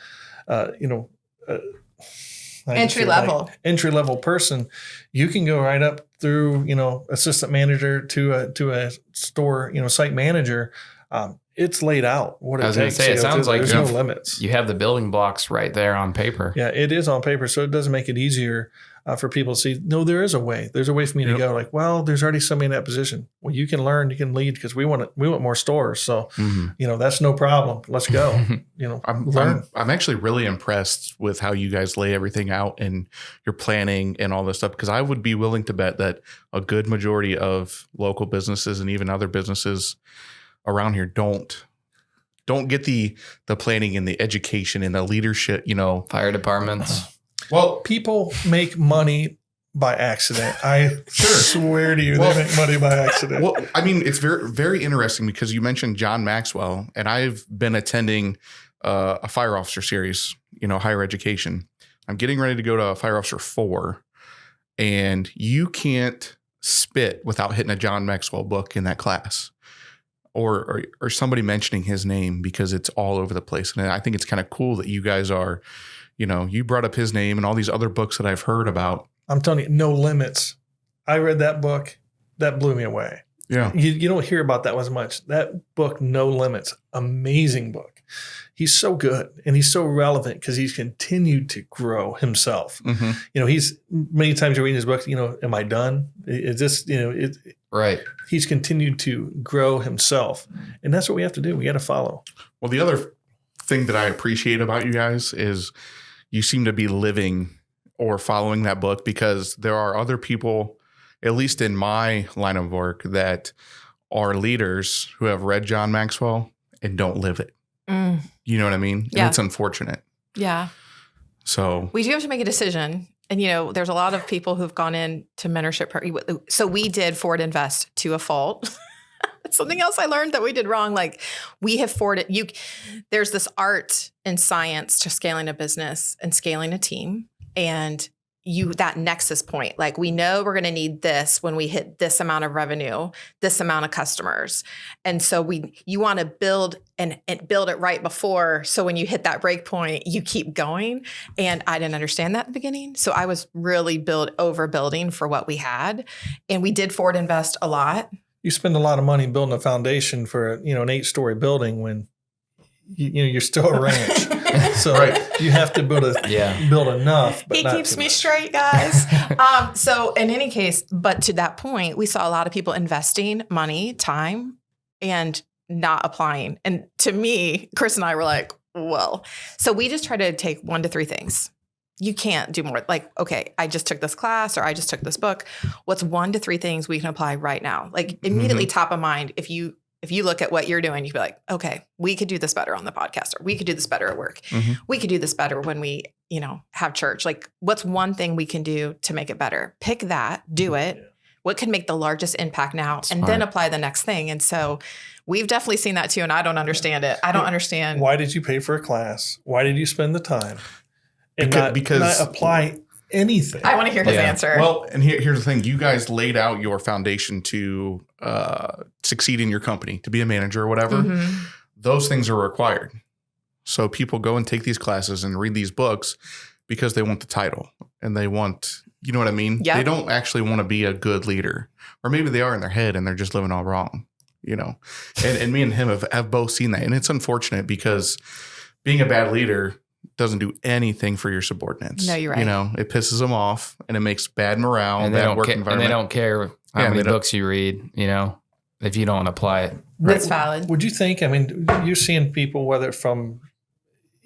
entry level person, you can go right up through assistant manager to a store site manager. It's laid out what it takes. I was going to say, it sounds like there's no limits. You have the building blocks right there on paper. Yeah, it is on paper. So it does make it easier for people to see, no, there is a way. There's a way for me to go. Like, well, there's already somebody in that position. Well, you can learn, you can lead because we want more stores. So, that's no problem. Let's go. Learn. I'm actually really impressed with how you guys lay everything out and your planning and all this stuff. Because I would be willing to bet that a good majority of local businesses and even other businesses around here don't get the planning and the education and the leadership, Fire departments. Well, people make money by accident. I swear to you, they make money by accident. Well, I mean, it's very, very interesting because you mentioned John Maxwell, and I've been attending a fire officer series, higher education. I'm getting ready to go to a fire officer 4, and you can't spit without hitting a John Maxwell book in that class. Or somebody mentioning his name because it's all over the place. And I think it's kind of cool that you guys are, you brought up his name and all these other books that I've heard about. I'm telling you, No Limits. I read that book. That blew me away. Yeah. You don't hear about that as much. That book, No Limits, amazing book. He's so good and he's so relevant because he's continued to grow himself. He's many times you're reading his book, am I done? Is this, right. He's continued to grow himself. And that's what we have to do. We got to follow. Well, the other thing that I appreciate about you guys is you seem to be living or following that book, because there are other people, at least in my line of work, that are leaders who have read John Maxwell and don't live it. You know what I mean? Yeah. And it's unfortunate. Yeah. So we do have to make a decision. And, there's a lot of people who've gone into mentorship. So we did Forward Invest to a fault. Something else I learned that we did wrong, like we have there's this art and science to scaling a business and scaling a team. And that nexus point, like we know we're going to need this when we hit this amount of revenue, this amount of customers. And so you want to build and build it right before. So when you hit that break point, you keep going. And I didn't understand that at the beginning. So I was really overbuilding for what we had. And we did forward invest a lot. You spend a lot of money building a foundation for an 8-story building when you're still a ranch. So you have to build enough. But he keeps me straight, guys. So in any case, but to that point, we saw a lot of people investing money, time, and not applying. And to me, Chris and I were like, well, so we just try to take 1 to 3 things. You can't do more. Like, okay, I just took this class or I just took this book. What's 1 to 3 things we can apply right now? Like immediately top of mind, if you look at what you're doing, you'd be like, okay, we could do this better on the podcast, or we could do this better at work. We could do this better when we, have church. Like, what's one thing we can do to make it better? Pick that, do it. What can make the largest impact now? Smart. And then apply the next thing. And so we've definitely seen that too. And I don't understand it. I don't understand. Why did you pay for a class? Why did you spend the time? And because not apply anything. I want to hear his answer. Well, and here's the thing. You guys laid out your foundation to succeed in your company, to be a manager or whatever. Those things are required. So people go and take these classes and read these books because they want the title and they want, you know what I mean? Yep. They don't actually want to be a good leader. Or maybe they are in their head and they're just living all wrong, And me and him have both seen that. And it's unfortunate because being a bad leader doesn't do anything for your subordinates. No, you're right. It pisses them off and it makes bad morale and bad work environment. And they don't care how many books you read, if you don't apply it. That's valid. Would you think, you're seeing people, whether from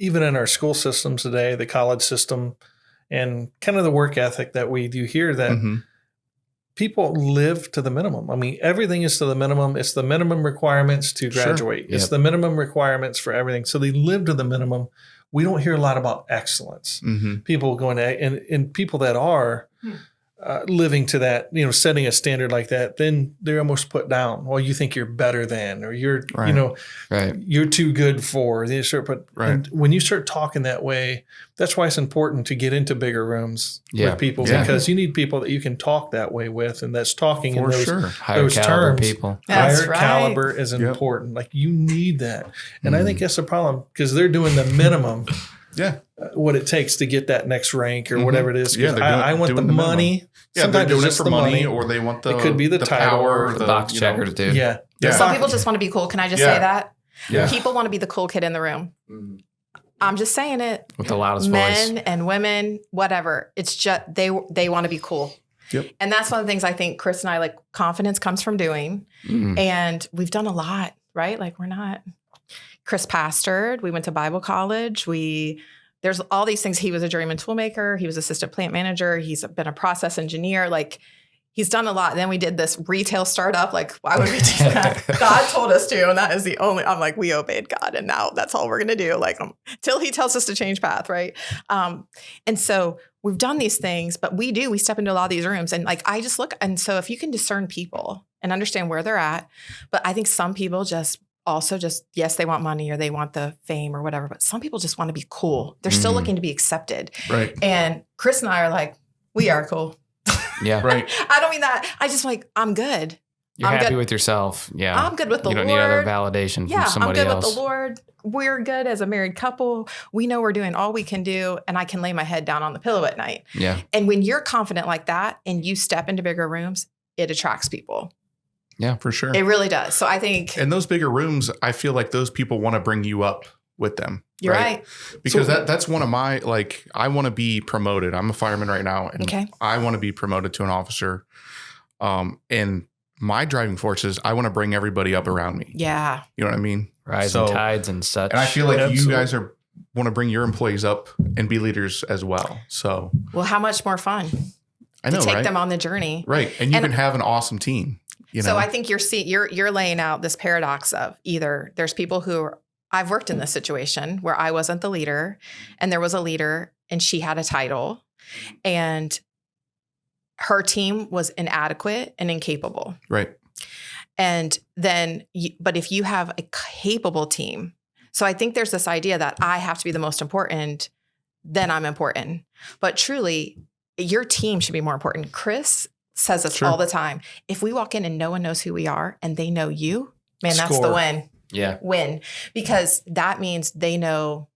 even in our school systems today, the college system, and kind of the work ethic that we do here, that people live to the minimum. Everything is to the minimum. It's the minimum requirements to graduate. Sure. It's the minimum requirements for everything. So they live to the minimum. We don't hear a lot about excellence. People going to, and people that are living to that, setting a standard like that, then they're almost put down. Well, you think you're better than, or you're, you're too good for. And when you start talking that way, that's why it's important to get into bigger rooms with people, because you need people that you can talk that way with, and that's talking in those, higher caliber terms. People. Higher caliber is important. Like, you need that. And I think that's the problem, because they're doing the minimum. What it takes to get that next rank or whatever it is. I want the money. Sometimes they're doing it for money, or they want the, it could be the title, power, or the box checkers, dude. Some people just want to be cool. Can I just say that? Yeah. People want to be the cool kid in the room. I'm just saying it. With the loudest Men voice. and women, whatever. It's just they want to be cool. Yep. And that's one of the things I think Chris and I, like, confidence comes from doing. And we've done a lot, right? Like, Chris pastored. We went to Bible college. There's all these things. He was a journeyman toolmaker. He was assistant plant manager. He's been a process engineer. Like, he's done a lot. Then we did this retail startup. Like, why would we do that? God told us to, and that is I'm like, we obeyed God, and now that's all we're going to do. Like, till he tells us to change path, right? And so we've done these things, but we step into a lot of these rooms, and like, I just look, and so if you can discern people and understand where they're at, but I think some people yes, they want money or they want the fame or whatever, but some people just want to be cool. They're still looking to be accepted. Right. And Chris and I are like, we are cool. Yeah. Right. I don't mean that. I just I'm good. You're I'm happy good. with yourself. Yeah. I'm good with the Lord. You don't need other validation from somebody else. I'm good with the Lord. We're good as a married couple. We know we're doing all we can do, and I can lay my head down on the pillow at night. Yeah. And when you're confident like that and you step into bigger rooms, it attracts people. Yeah, for sure. It really does. So I think in those bigger rooms, I feel like those people want to bring you up with them. You're right. Because that's one of my, like, I want to be promoted. I'm a fireman right now, and I want to be promoted to an officer. And my driving force is I want to bring everybody up around me. Yeah. You know what I mean? Rising tides and such. And I feel like you guys want to bring your employees up and be leaders as well. So, well, how much more fun to take them on the journey. Right. And you can have an awesome team. So I think you're laying out this paradox of either there's people who I've worked in this situation where I wasn't the leader and there was a leader and she had a title and her team was inadequate and incapable. Right. And then, but if you have a capable team, so I think there's this idea that I have to be the most important, then I'm important. But truly, your team should be more important. Chris says this all the time. If we walk in and no one knows who we are and they know you, man, that's the win. Yeah. Win. Because that means they know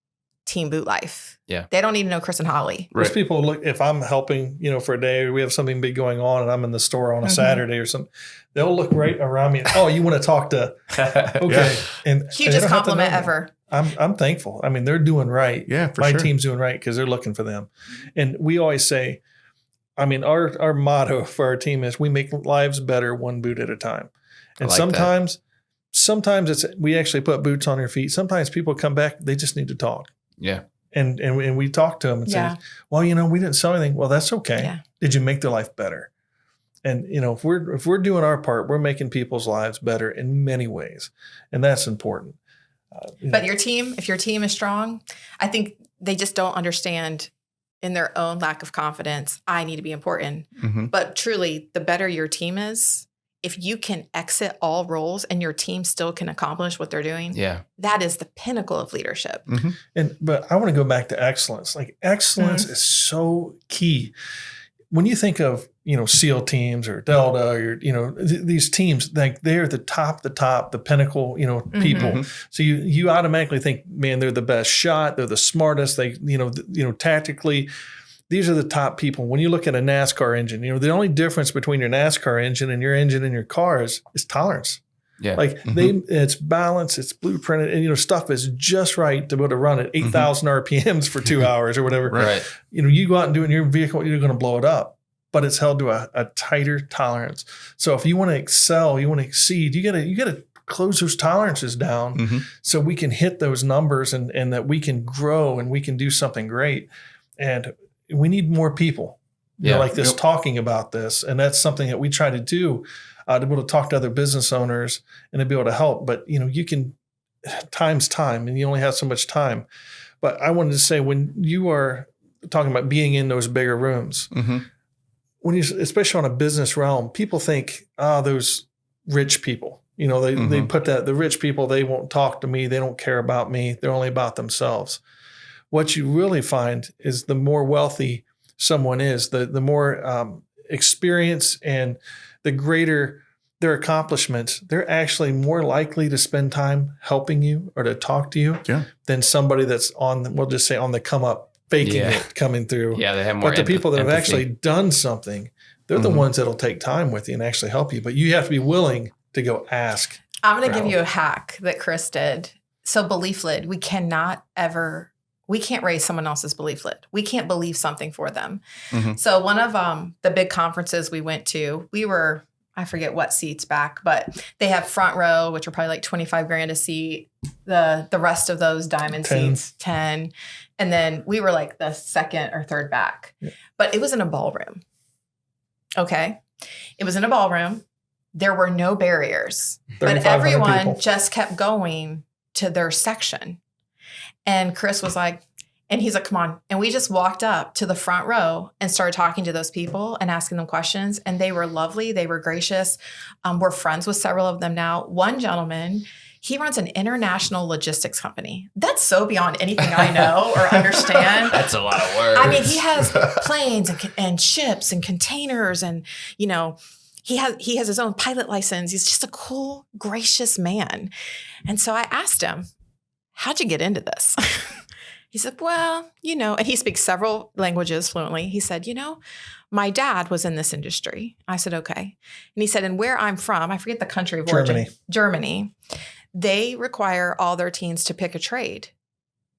Team Boot Life. Yeah. They don't need to know Chris and Holly. Most people look, if I'm helping, for a day, we have something big going on and I'm in the store on a Saturday or something, they'll look right around me. Oh, you want to talk to, okay. And hugest compliment ever. I'm thankful. I mean, they're doing right. Yeah, for My sure. team's doing right because they're looking for them. And we always say, I mean, our motto for our team is we make lives better one boot at a time. And like sometimes it's, we actually put boots on their feet. Sometimes people come back, they just need to talk. Yeah. And we talk to them and say, well, we didn't sell anything. Well, that's okay. Yeah. Did you make their life better? And, if we're doing our part, we're making people's lives better in many ways. And that's important. But if your team is strong, I think they just don't understand in their own lack of confidence, I need to be important. Mm-hmm. But truly, the better your team is, if you can exit all roles and your team still can accomplish what they're doing, that is the pinnacle of leadership. Mm-hmm. But I want to go back to excellence. Like excellence is so key. When you think of, SEAL teams or Delta or, these teams, like they're the pinnacle, people. So you automatically think, man, they're the best shot. They're the smartest. They, tactically, these are the top people. When you look at a NASCAR engine, the only difference between your NASCAR engine and your car is tolerance. Yeah. Like it's balanced, it's blueprinted, and stuff is just right to be able to run at 8,000 RPMs for 2 hours or whatever. Right. You go out and do it in your vehicle, you're going to blow it up. But it's held to a tighter tolerance. So if you want to excel, you want to exceed, you gotta close those tolerances down so we can hit those numbers and that we can grow and we can do something great. And we need more people like this talking about this. And that's something that we try to do to be able to talk to other business owners and to be able to help. But you can, time's time and you only have so much time. But I wanted to say, when you are talking about being in those bigger rooms, when especially on a business realm, people think, those rich people, they put that, the rich people, they won't talk to me. They don't care about me. They're only about themselves. What you really find is the more wealthy someone is, the more experience and the greater their accomplishments, they're actually more likely to spend time helping you or to talk to you than somebody that's we'll just say on the come up, faking it coming through. Yeah, they have more. But the people that have empathy. actually done something, they're the ones that'll take time with you and actually help you. But you have to be willing to go ask. I'm going to give you a hack that Chris did. So belief lid, we can't raise someone else's belief lid. We can't believe something for them. So one of the big conferences we went to, we were, I forget what seats back, but they have front row, which are probably like 25 grand a seat. The rest of those diamond 10. seats, 10. And then we were like the second or third back. But it was in a ballroom. Okay. It was in a ballroom. There were no barriers. But everyone people just kept going to their section. And Chris was like, and he's like, come on. And we just walked up to the front row and started talking to those people and asking them questions. And they were lovely. They were gracious. We're friends with several of them now. One gentleman, he runs an international logistics company. That's so beyond anything I know or understand. That's a lot of words. I mean, he has planes and ships and containers and, he has his own pilot license. He's just a cool, gracious man. And so I asked him, how'd you get into this? He said, well, and he speaks several languages fluently. He said, my dad was in this industry. I said, okay. And he said, and where I'm from, I forget the country of origin. Germany. They require all their teens to pick a trade.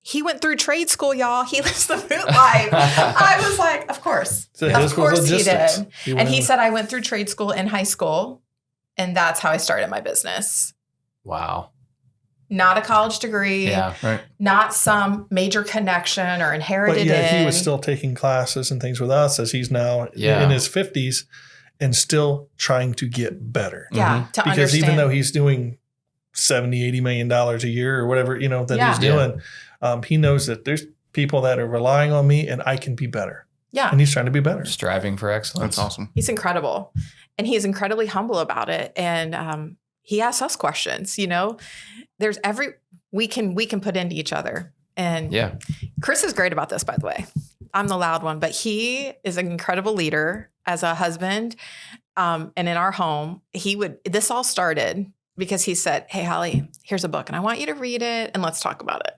He went through trade school, y'all. He lives the boot life. I was like, of course. So of course he did. And he went. said, I went through trade school in high school, and that's how I started my business. Wow. Not a college degree. Yeah. Right. Not some major connection or inherited But in. he was still taking classes and things with us as he's now in his 50s and still trying to get better. Yeah. To Because understand. even though he's doing $70-80 million a year or whatever, that he's doing, he knows that there's people that are relying on me and I can be better. Yeah. And he's trying to be better. Striving for excellence. That's awesome. He's incredible. And he's incredibly humble about it. And he asks us questions, there's we can put into each other. And Yeah. Chris is great about this, by the way. I'm the loud one, but he is an incredible leader as a husband. And in our home, this all started because he said, hey, Holly, here's a book and I want you to read it and let's talk about it.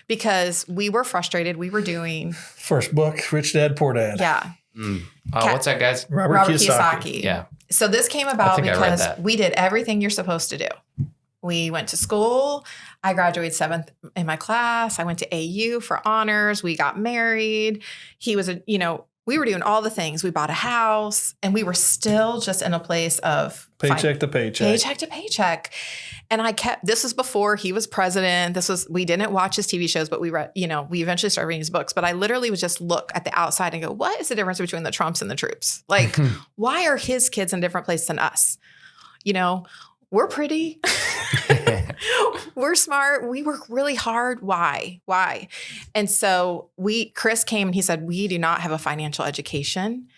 Because we were frustrated. We were doing. First book, Rich Dad, Poor Dad. Yeah. What's that, guys? Robert Kiyosaki. Yeah. So this came about I read because that. we did everything you're supposed to do. We went to school. I graduated 7th in my class. I went to AU for honors. We got married. He was we were doing all the things. We bought a house and we were still just in a place of Paycheck to paycheck. Paycheck to paycheck. And this was before he was president. We didn't watch his TV shows, but we read, we eventually started reading his books. But I literally would just look at the outside and go, what is the difference between the Trumps and the Troupes? Like, why are his kids in different places than us? We're pretty. We're smart. We work really hard. Why? And so Chris came and he said, we do not have a financial education.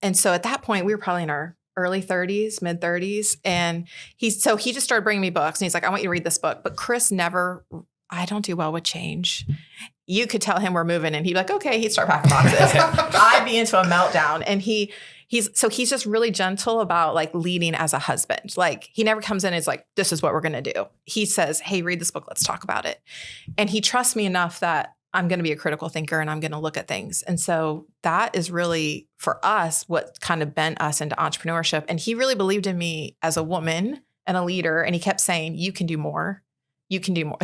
And so at that point, we were probably in our early 30s, mid 30s. And he just started bringing me books and he's like, I want you to read this book. But Chris I don't do well with change. You could tell him we're moving and he'd be like, okay, he'd start packing boxes. I'd be into a meltdown. And he's just really gentle about like leading as a husband. Like he never comes in and is like, this is what we're going to do. He says, hey, read this book. Let's talk about it. And he trusts me enough that I'm going to be a critical thinker and I'm going to look at things. And so that is really for us, what kind of bent us into entrepreneurship. And he really believed in me as a woman and a leader. And he kept saying, you can do more. You can do more.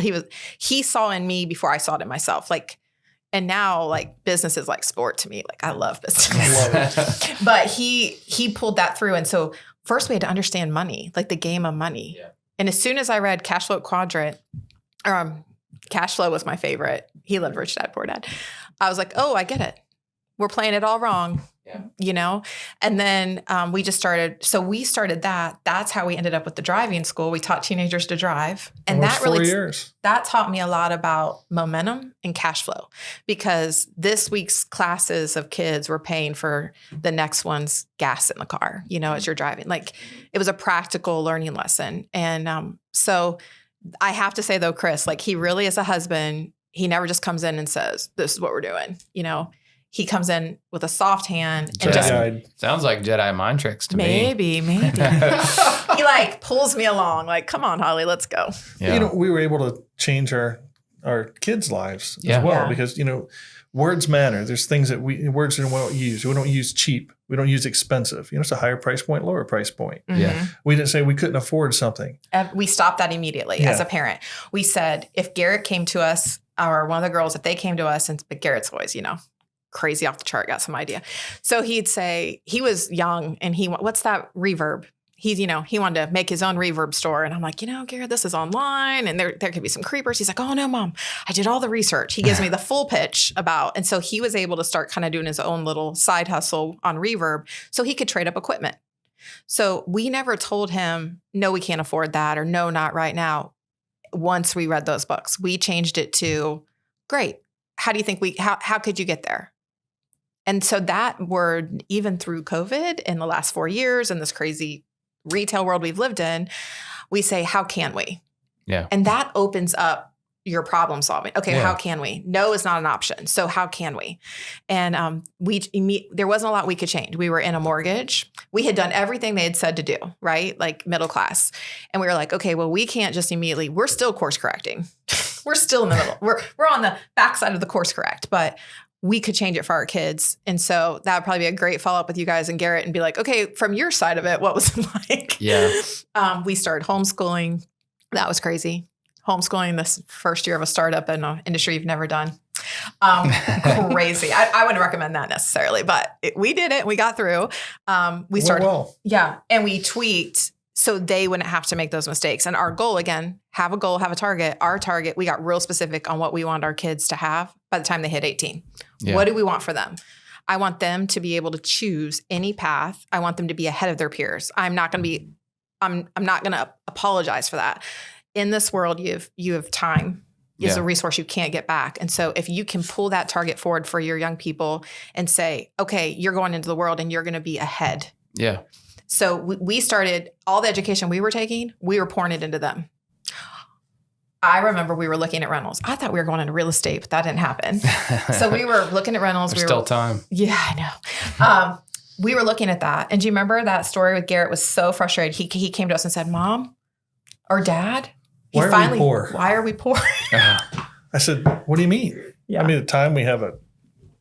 He saw in me before I saw it in myself. Like, and now like business is like sport to me. Like I love business. I love it. But he pulled that through. And so first we had to understand money, like the game of money. Yeah. And as soon as I read Cash Flow Quadrant, Cash Flow was my favorite. He loved Rich Dad, Poor Dad. I was like, oh, I get it. We're playing it all wrong. Yeah. And then we started that. That's how we ended up with the driving school. We taught teenagers to drive. And Almost that really 4 years. That taught me a lot about momentum and cash flow because this week's classes of kids were paying for the next one's gas in the car, as you're driving. Like it was a practical learning lesson. And so I have to say though, Chris, like he really is a husband. He never just comes in and says, this is what we're doing. He comes in with a soft hand and Sounds like Jedi mind tricks to me. Maybe. He like pulls me along like, come on, Holly, let's go. Yeah. We were able to change our kids' lives as well because, words matter. There's things that words that we don't use. We don't use cheap. We don't use expensive. It's a higher price point, lower price point. Mm-hmm. Yeah. We didn't say we couldn't afford something. We stopped that immediately as a parent. We said, if Garrett came to us or one of the girls, if they came to us but Garrett's always, crazy off the chart, got some idea. So he'd say, he was young and what's that reverb? He wanted to make his own reverb store. And I'm like, Garrett, this is online and there could be some creepers. He's like, oh no, Mom, I did all the research. He gives me the full pitch and so he was able to start kind of doing his own little side hustle on reverb so he could trade up equipment. So we never told him, no, we can't afford that or no, not right now. Once we read those books, we changed it to, great. How do you think how could you get there? And so that word, even through COVID in the last 4 years in this crazy retail world we've lived in, we say, how can we? Yeah. And that opens up your problem solving. Okay, how can we? No is not an option. So how can we? And there wasn't a lot we could change. We were in a mortgage. We had done everything they had said to do, right? Like middle class. And we were like, okay, well, we can't just immediately, we're still course correcting. We're still in the middle. We're on the backside of the course correct, but we could change it for our kids. And so that would probably be a great follow-up with you guys and Garrett and be like, okay, from your side of it, what was it like? Yeah. We started homeschooling. That was crazy. Homeschooling this first year of a startup in an industry you've never done. Crazy. I wouldn't recommend that necessarily, but we did it. We got through. We started. Well. Yeah. And we tweaked so they wouldn't have to make those mistakes. And our goal, again, have a goal, have a target. Our target, we got real specific on what we want our kids to have by the time they hit 18. Yeah. What do we want for them? I want them to be able to choose any path. I want them to be ahead of their peers. I'm not going to apologize for that. In this world, you have time. Is a resource you can't get back. And so if you can pull that target forward for your young people and say, okay, you're going into the world and you're going to be ahead. Yeah. So we started all the education we were taking, we were pouring it into them. I remember we were looking at rentals. I thought we were going into real estate, but that didn't happen. So we were looking at rentals. There's still time. Yeah, I know. We were looking at that. And do you remember that story with Garrett was so frustrated? He came to us and said, Mom or Dad, Why are we poor? Why are we poor? I said, what do you mean? Yeah. I mean, at the time we have a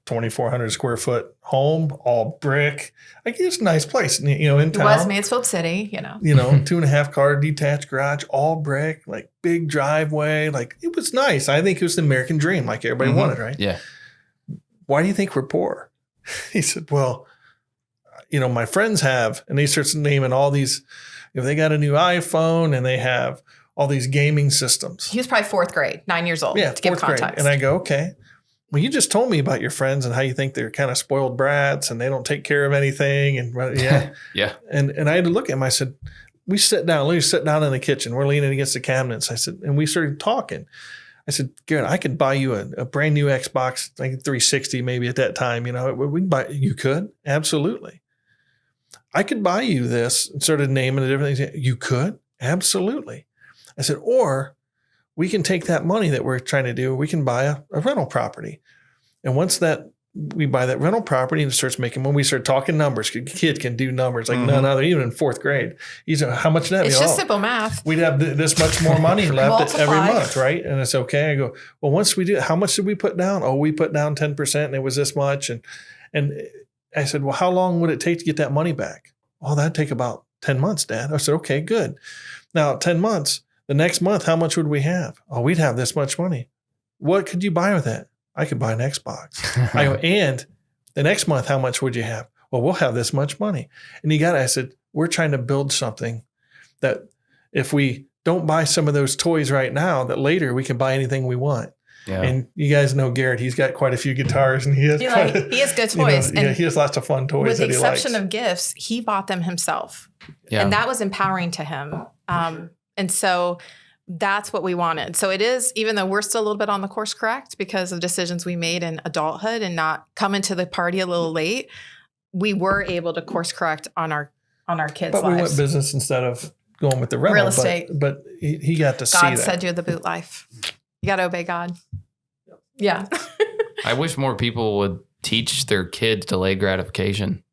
2,400 square foot home, all brick. Like, it's a nice place, in It town. was Mansfield City, 2.5 car detached garage, all brick, like big driveway. Like, it was nice. I think it was the American dream, like everybody wanted, right? Yeah. Why do you think we're poor? He said, well, my friends have, and he starts naming all these, they got a new iPhone and they have all these gaming systems. He was probably 4th grade, 9 years old, to give context. Grade. And I go, okay. Well, you just told me about your friends and how you think they're kind of spoiled brats and they don't take care of anything. And yeah. Yeah. And I had to look at him. I said, we sit down in the kitchen. We're leaning against the cabinets. I said, and we started talking. I said, Garrett, I could buy you a brand new Xbox, I think 360 maybe at that time. We can buy, you could? Absolutely. I could buy you this and started naming the different things. You could? Absolutely. I said, or we can take that money that we're trying to do, we can buy a rental property. And once we buy that rental property and it starts making, when we start talking numbers, kid can do numbers like none other, even in 4th grade. He's how much that? It's just simple math. We'd have this much more money left every month, right? And it's okay. I go, well, once we do, how much did we put down? Oh, we put down 10% and it was this much. And I said, well, how long would it take to get that money back? Oh, that'd take about 10 months, Dad. I said, okay, good. Now, 10 months, the next month, how much would we have? Oh, we'd have this much money. What could you buy with that? I could buy an Xbox. I go, and the next month, how much would you have? Well, we'll have this much money. And I said, we're trying to build something that if we don't buy some of those toys right now, that later we can buy anything we want. Yeah. And you guys know Garrett, he's got quite a few guitars and he has good toys. And he has lots of fun toys. With the exception of gifts, he bought them himself. Yeah. And that was empowering to him. And so that's what we wanted. So it is, even though we're still a little bit on the course correct because of decisions we made in adulthood and not coming to the party a little late, we were able to course correct on our kids' lives. But we went business instead of going with the rental. Real estate. But he got to see that. God said you had the boot life. You got to obey God. Yeah. I wish more people would teach their kids delayed gratification,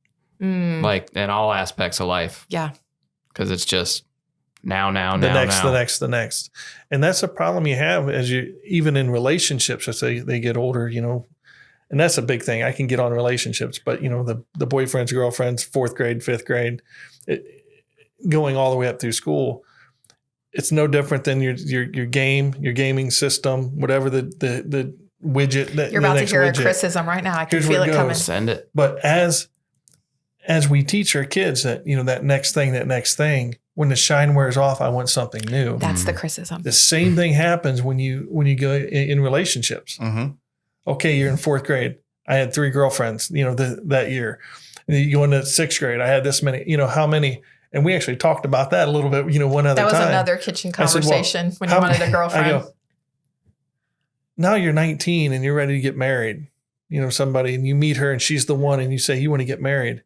like in all aspects of life. Yeah. Because it's just now. The next. And that's a problem you have even in relationships as they get older, and that's a big thing. I can get on relationships, but the boyfriends, girlfriends, 4th grade, 5th grade, going all the way up through school. It's no different than your gaming system, whatever the widget that you're about to hear a criticism right now. I can feel it coming. Send it. But as we teach our kids that, that next thing, when the shine wears off, I want something new. That's the criticism. The same thing happens when you go in relationships. Mm-hmm. Okay, you're in 4th grade. I had 3 girlfriends, that year. You go into 6th grade. I had this many, how many? And we actually talked about that a little bit, one other time. That was another kitchen conversation when you wanted a girlfriend. I go, now you're 19 and you're ready to get married, somebody, and you meet her and she's the one and you say, you want to get married.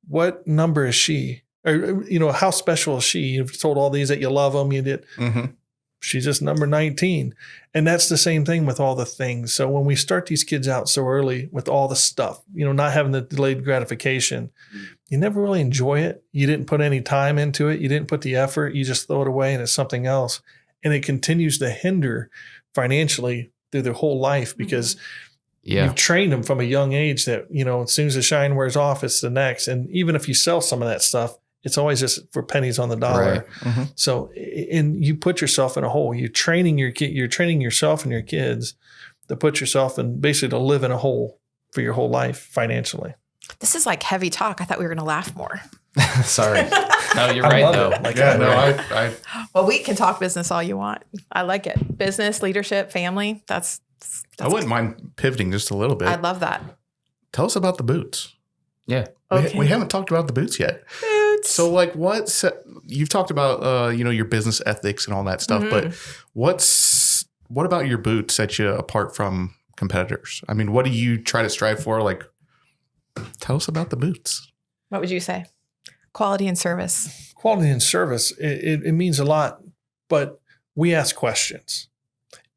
What number is she? Or, how special is she? You've told all these that you love them. You did. Mm-hmm. She's just number 19. And that's the same thing with all the things. So when we start these kids out so early with all the stuff, not having the delayed gratification, you never really enjoy it. You didn't put any time into it. You didn't put the effort. You just throw it away and it's something else. And it continues to hinder financially through their whole life because you've trained them from a young age that, as soon as the shine wears off, it's the next. And even if you sell some of that stuff, it's always just for pennies on the dollar. Right. Mm-hmm. So, and you put yourself in a hole. You're training yourself and your kids to put yourself in, basically to live in a hole for your whole life financially. This is like heavy talk. I thought we were going to laugh more. Sorry. No, you're right though. Well, we can talk business all you want. I like it. Business, leadership, family. That's I wouldn't mind pivoting just a little bit. I love that. Tell us about the boots. Yeah. Okay. We haven't talked about the boots yet. So you've talked about, your business ethics and all that stuff, but what about your boots set you apart from competitors? I mean, what do you try to strive for? Like, tell us about the boots. What would you say? Quality and service. Quality and service, it means a lot, but we ask questions.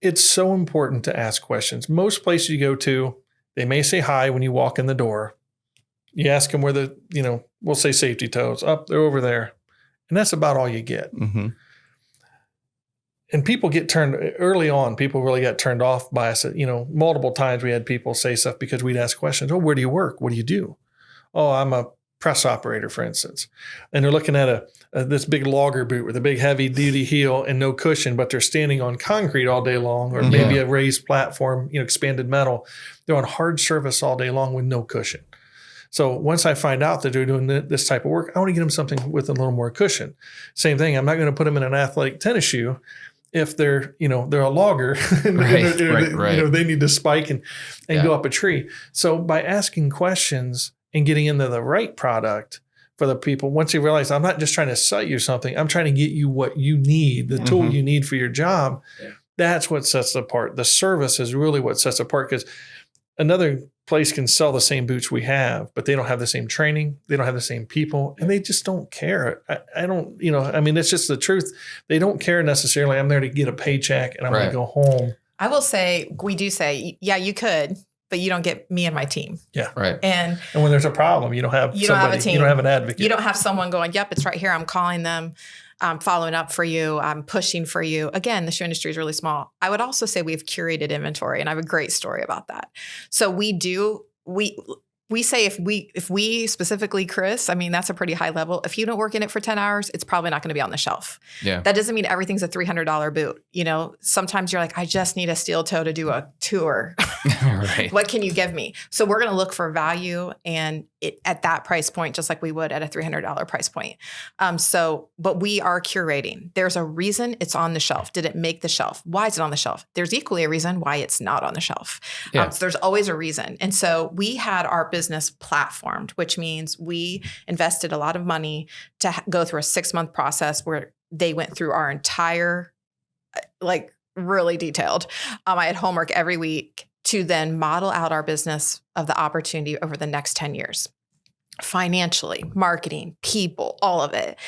It's so important to ask questions. Most places you go to, they may say hi when you walk in the door. You ask them where we'll say safety toes. They're over there. And that's about all you get. Mm-hmm. And people get turned early on. People really got turned off by us. Multiple times we had people say stuff because we'd ask questions. Oh, where do you work? What do you do? Oh, I'm a press operator, for instance. And they're looking at this big logger boot with a big heavy duty heel and no cushion, but they're standing on concrete all day long, or maybe a raised platform, expanded metal. They're on hard surface all day long with no cushion. So once I find out that they're doing this type of work, I want to get them something with a little more cushion. Same thing. I'm not going to put them in an athletic tennis shoe if they're a logger. Right. They need to spike and go up a tree. So by asking questions and getting into the right product for the people, once you realize I'm not just trying to sell you something, I'm trying to get you what you need, the tool you need for your job. Yeah. That's what sets it apart. The service is really what sets it apart, because another place can sell the same boots we have, but they don't have the same training. They don't have the same people, and they just don't care. I don't, it's just the truth. They don't care necessarily. I'm there to get a paycheck and I'm going to go home. I will say, we do say, yeah, you could, but you don't get me and my team. Yeah. Right. And when there's a problem, you don't have somebody, a team. You don't have an advocate. You don't have someone going, yep, it's right here. I'm calling them. I'm following up for you. I'm pushing for you. Again, the shoe industry is really small. I would also say we have curated inventory, and I have a great story about that. So we say if we specifically, Chris, that's a pretty high level. If you don't work in it for 10 hours, it's probably not going to be on the shelf. Yeah. That doesn't mean everything's a $300 boot. Sometimes you're like, I just need a steel toe to do a tour. Right. What can you give me? So we're going to look for value and at that price point, just like we would at a $300 price point. But we are curating. There's a reason it's on the shelf. Did it make the shelf? Why is it on the shelf? There's equally a reason why it's not on the shelf. Yeah. So there's always a reason. And so we had our business platformed, which means we invested a lot of money to go through a 6-month process where they went through our entire, really detailed. I had homework every week to then model out our business of the opportunity over the next 10 years. Financially, marketing, people, all of it.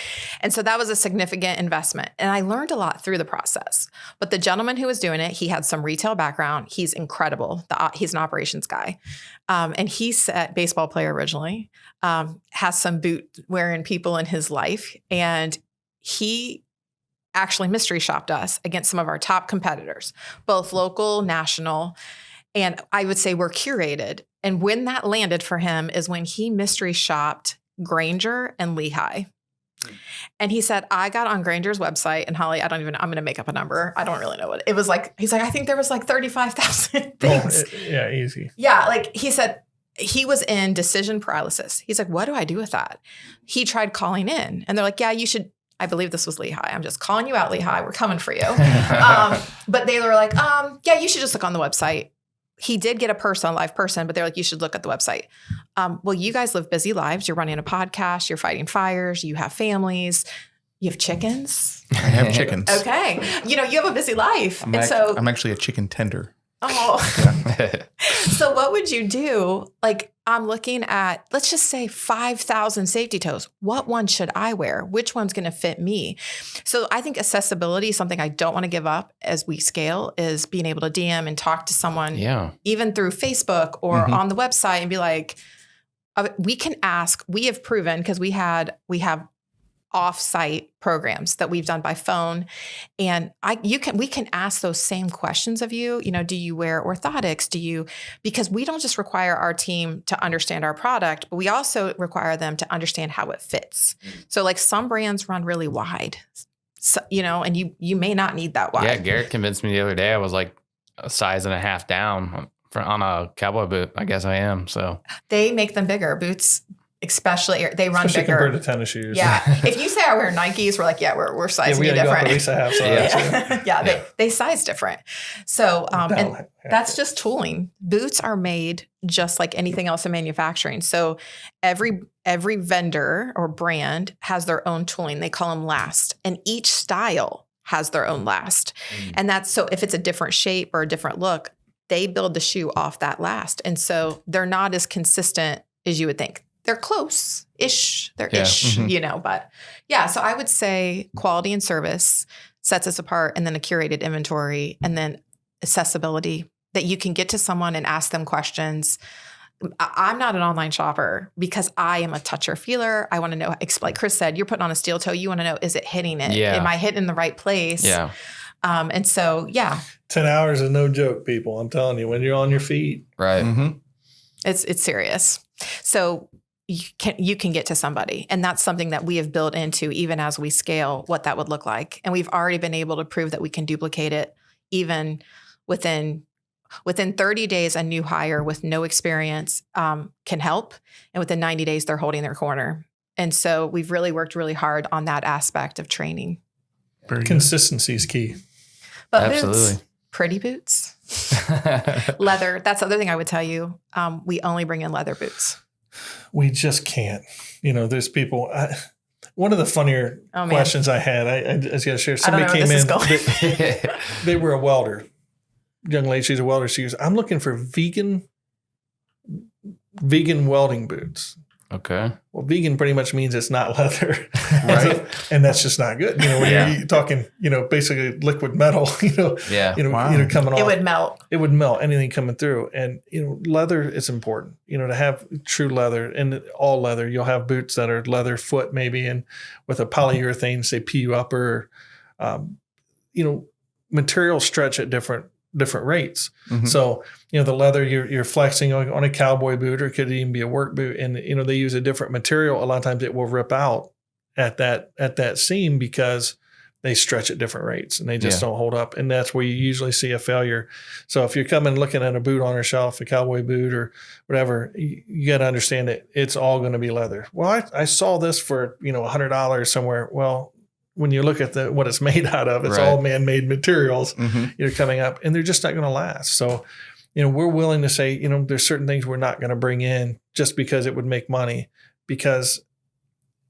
And so that was a significant investment. And I learned a lot through the process. But the gentleman who was doing it, he had some retail background. He's incredible. He's an operations guy. And he's a baseball player originally, has some boot wearing people in his life. And he actually mystery shopped us against some of our top competitors, both local, national. And I would say we're curated. And when that landed for him is when he mystery shopped Grainger and Lehigh. And he said, I got on Grainger's website, and Holly, I'm going to make up a number. I don't really know what it was like. He's like, I think there was 35,000 things. Yeah, easy. Yeah. He said he was in decision paralysis. He's like, what do I do with that? He tried calling in, and they're like, yeah, you should. I believe this was Lehigh. I'm just calling you out, Lehigh. We're coming for you. But they were like, yeah, you should just look on the website. He did get a live person, but they're like, you should look at the website. Well, you guys live busy lives. You're running a podcast. You're fighting fires. You have families. You have chickens. I have chickens. Okay. You have a busy life. I'm actually a chicken tender. Oh. Yeah. So what would you do? I'm looking at, let's just say 5,000 safety toes. What one should I wear? Which one's going to fit me? So I think accessibility is something I don't want to give up as we scale, is being able to DM and talk to someone, even through Facebook or on the website, and be like, we can ask. We have proven, because we have off-site programs that we've done by phone. And we can ask those same questions of you. Do you wear orthotics? Because we don't just require our team to understand our product, but we also require them to understand how it fits. So some brands run really wide, and you may not need that wide. Yeah. Garrett convinced me the other day I was like a size and a half down on a cowboy boot. I guess I am. So they make them bigger. Boots, especially they run bigger compared to tennis shoes. Yeah. If you say I wear Nikes, we're like, we're sizing you different. They size different. So, and that's just tooling. Boots are made just like anything else in manufacturing. So every vendor or brand has their own tooling. They call them last, and each style has their own last. And that's, so if it's a different shape or a different look, they build the shoe off that last. And so they're not as consistent as you would think. they're close-ish. They're Yeah. ish, Mhm. but yeah. So I would say quality and service sets us apart, and then a curated inventory, and then accessibility, that you can get to someone and ask them questions. I'm not an online shopper because I am a toucher feeler. I want to know, like Chris said, you're putting on a steel toe. You want to know, is it hitting it? Yeah. Am I hitting in the right place? Yeah. And so, yeah, 10 hours is no joke, people. I'm telling you, when you're on your feet. Right. Mhm. it's serious. So you can get to somebody, and that's something that we have built into, even as we scale, what that would look like. And we've already been able to prove that we can duplicate it even within 30 days. A new hire with no experience can help, and within 90 days they're holding their corner. And so we've really worked really hard on that aspect of training. Very good. Consistency is key. But Absolutely. boots, pretty boots, leather. That's the other thing I would tell you. We only bring in leather boots. We just can't. There's people. One of the funnier Oh, man. questions I had, I just got to share. I don't Somebody know where came this in. is going. They were a welder. Young lady, she's a welder. She goes, I'm looking for vegan welding boots. Okay. Well, vegan pretty much means it's not leather. Right. And that's just not good. When Yeah. you're talking, basically liquid metal, Yeah. Wow. coming off. It would melt. It would melt anything coming through. And, leather is important, to have true leather, and all leather. You'll have boots that are leather foot maybe, and with a polyurethane, say PU upper, materials stretch at different rates. Mhm. So, the leather you're flexing on a cowboy boot, or it could even be a work boot. And, they use a different material. A lot of times it will rip out at that seam because they stretch at different rates and they just don't hold up. And that's where you usually see a failure. So if you're coming looking at a boot on a shelf, a cowboy boot or whatever, you got to understand that it's all going to be leather. Well, I saw this for, $100 somewhere. Well, when you look at what it's made out of, it's Right. all man-made materials, Mhm. coming up, and they're just not going to last. So, we're willing to say, there's certain things we're not going to bring in just because it would make money, because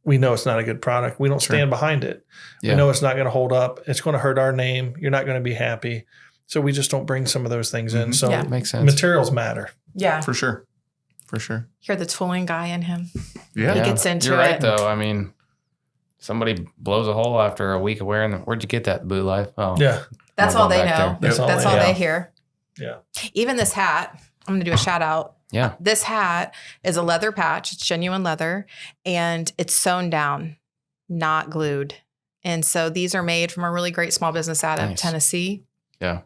we know it's not a good product. We don't Sure. stand behind it. Yeah. We know it's not going to hold up. It's going to hurt our name. You're not going to be happy. So we just don't bring some of those things in. Mhm. So Yeah. Makes sense. materials matter. Yeah. For sure. For sure. You're the tooling guy in him. Yeah. He gets into You're right, it. though. I mean, somebody blows a hole after a week of wearing them. Where'd you get that, Boot Life? Oh, Yeah. That's I'm all going they back know. there. That's all That's they all know. they hear. Yeah. Even this hat, I'm going to do a shout out. Yeah. This hat is a leather patch. It's genuine leather, and it's sewn down, not glued. And so these are made from a really great small business out of Nice. Tennessee. Yeah.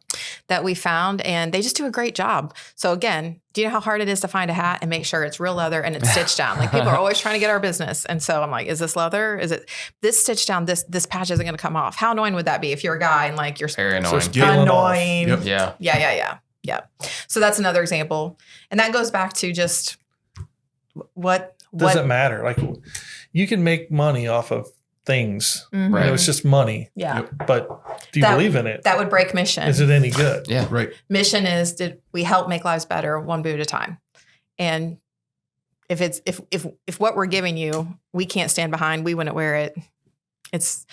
That we found, and they just do a great job. So again, do you know how hard it is to find a hat and make sure it's real leather and it's stitched down? Like, people are always trying to get our business. And so I'm like, is this leather? Is it this stitched down? This patch isn't going to come off. How annoying would that be if you're a guy and like you're Very So annoying. it's peeling off. annoying? Yep. Yeah. Yeah. So that's another example. And that goes back to just what Doesn't matter. Like, you can make money off of things. Mhm. Right. It's just money. Yeah. Yep. But do you That- believe in it? That would break mission. Is it any good? Yeah. Right. Mission is, did we help make lives better one boot at a time? And if what we're giving you, we can't stand behind, we wouldn't wear it. It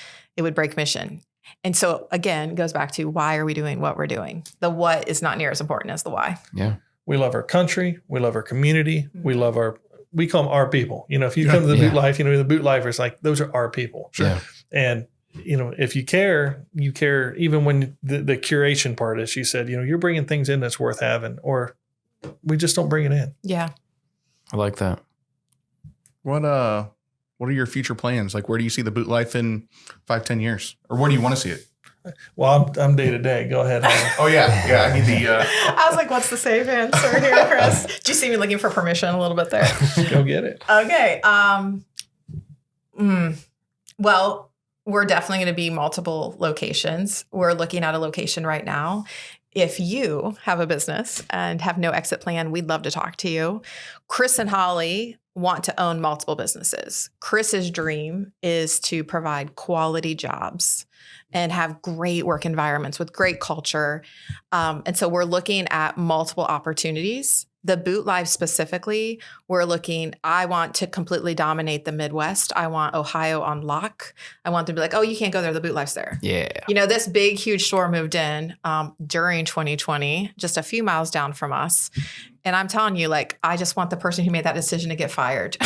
would break mission. And so again, it goes back to, why are we doing what we're doing? The what is not near as important as the why. Yeah. We love our country. We love our community. We Mhm. love we call them our people. If you come to the Yeah. boot life, the boot lifers, like, those are our people. Sure. Yeah. And, if you care, even when the curation part is, you said, you're bringing things in that's worth having, or we just don't bring it in. Yeah. I like that. What are your future plans? Like, where do you see the boot life in 5-10 years? Or where do you want to see it? Well, I'm day to day. Go ahead. Hannah. Oh yeah. Yeah. I need the I was like, what's the safe answer here, Chris? Did you see me looking for permission a little bit there? Go get it. Okay. Well, we're definitely going to be multiple locations. We're looking at a location right now. If you have a business and have no exit plan, we'd love to talk to you. Chris and Holly want to own multiple businesses. Chris's dream is to provide quality jobs and have great work environments with great culture. And so we're looking at multiple opportunities The boot life specifically, I want to completely dominate the Midwest. I want Ohio on lock. I want them to be like, oh, you can't go there. The boot life's there. Yeah. This big, huge store moved in during 2020, just a few miles down from us. And I'm telling you, like, I just want the person who made that decision to get fired.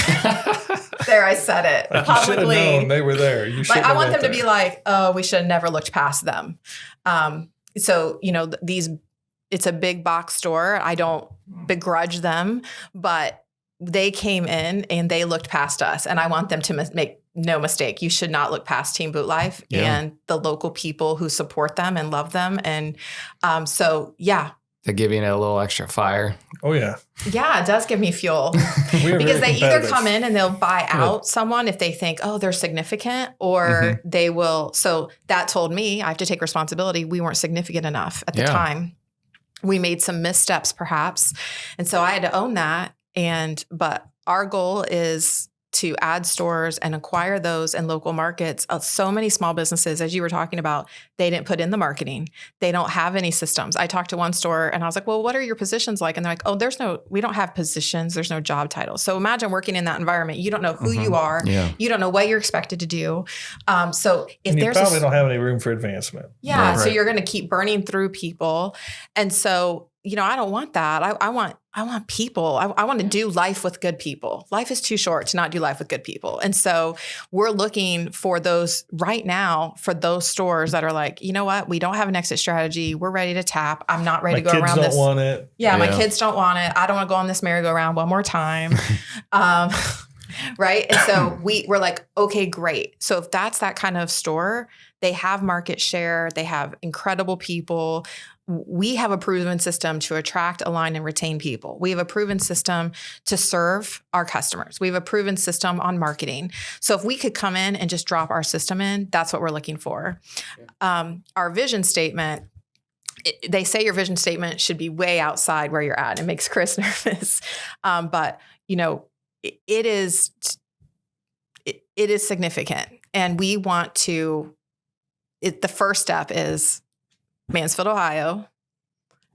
There, I said it Like, you should have known they were there. I want them to be like, oh, we should have never looked past them. So, it's a big box store. I don't begrudge them, but they came in and they looked past us. And I want them to make no mistake. You should not look past Team Boot Life and the local people who support them and love them. And They're giving it a little extra fire. Oh, yeah. Yeah, it does give me fuel. Because they either come in and they'll buy out someone if they think, oh, they're significant, or they will. So that told me I have to take responsibility. We weren't significant enough at the time. We made some missteps perhaps. And so I had to own that. But our goal is to add stores and acquire those in local markets. So many small businesses, as you were talking about, they didn't put in the marketing. They don't have any systems. I talked to one store and I was like, well, what are your positions like? And they're like, oh, we don't have positions. There's no job titles. So imagine working in that environment. You don't know who you are. Yeah. You don't know what you're expected to do. So if you there's probably don't have any room for advancement. Yeah. Right. So you're going to keep burning through people. And so, I don't want that. I want people. I want to do life with good people. Life is too short to not do life with good people. And so we're looking for those right now, for those stores that are like, you know what? We don't have an exit strategy. We're ready to tap. I'm not ready to go around this. My kids don't want it. Yeah, my kids don't want it. I don't want to go on this merry-go-round one more time. Right. And so we're like, okay, great. So if that's that kind of store, they have market share. They have incredible people. We have a proven system to attract, align, and retain people. We have a proven system to serve our customers. We have a proven system on marketing. So if we could come in and just drop our system in, that's what we're looking for. Our vision statement, they say your vision statement should be way outside where you're at. It makes Chris nervous. But, it is significant. And we want to, the first step is Mansfield, Ohio,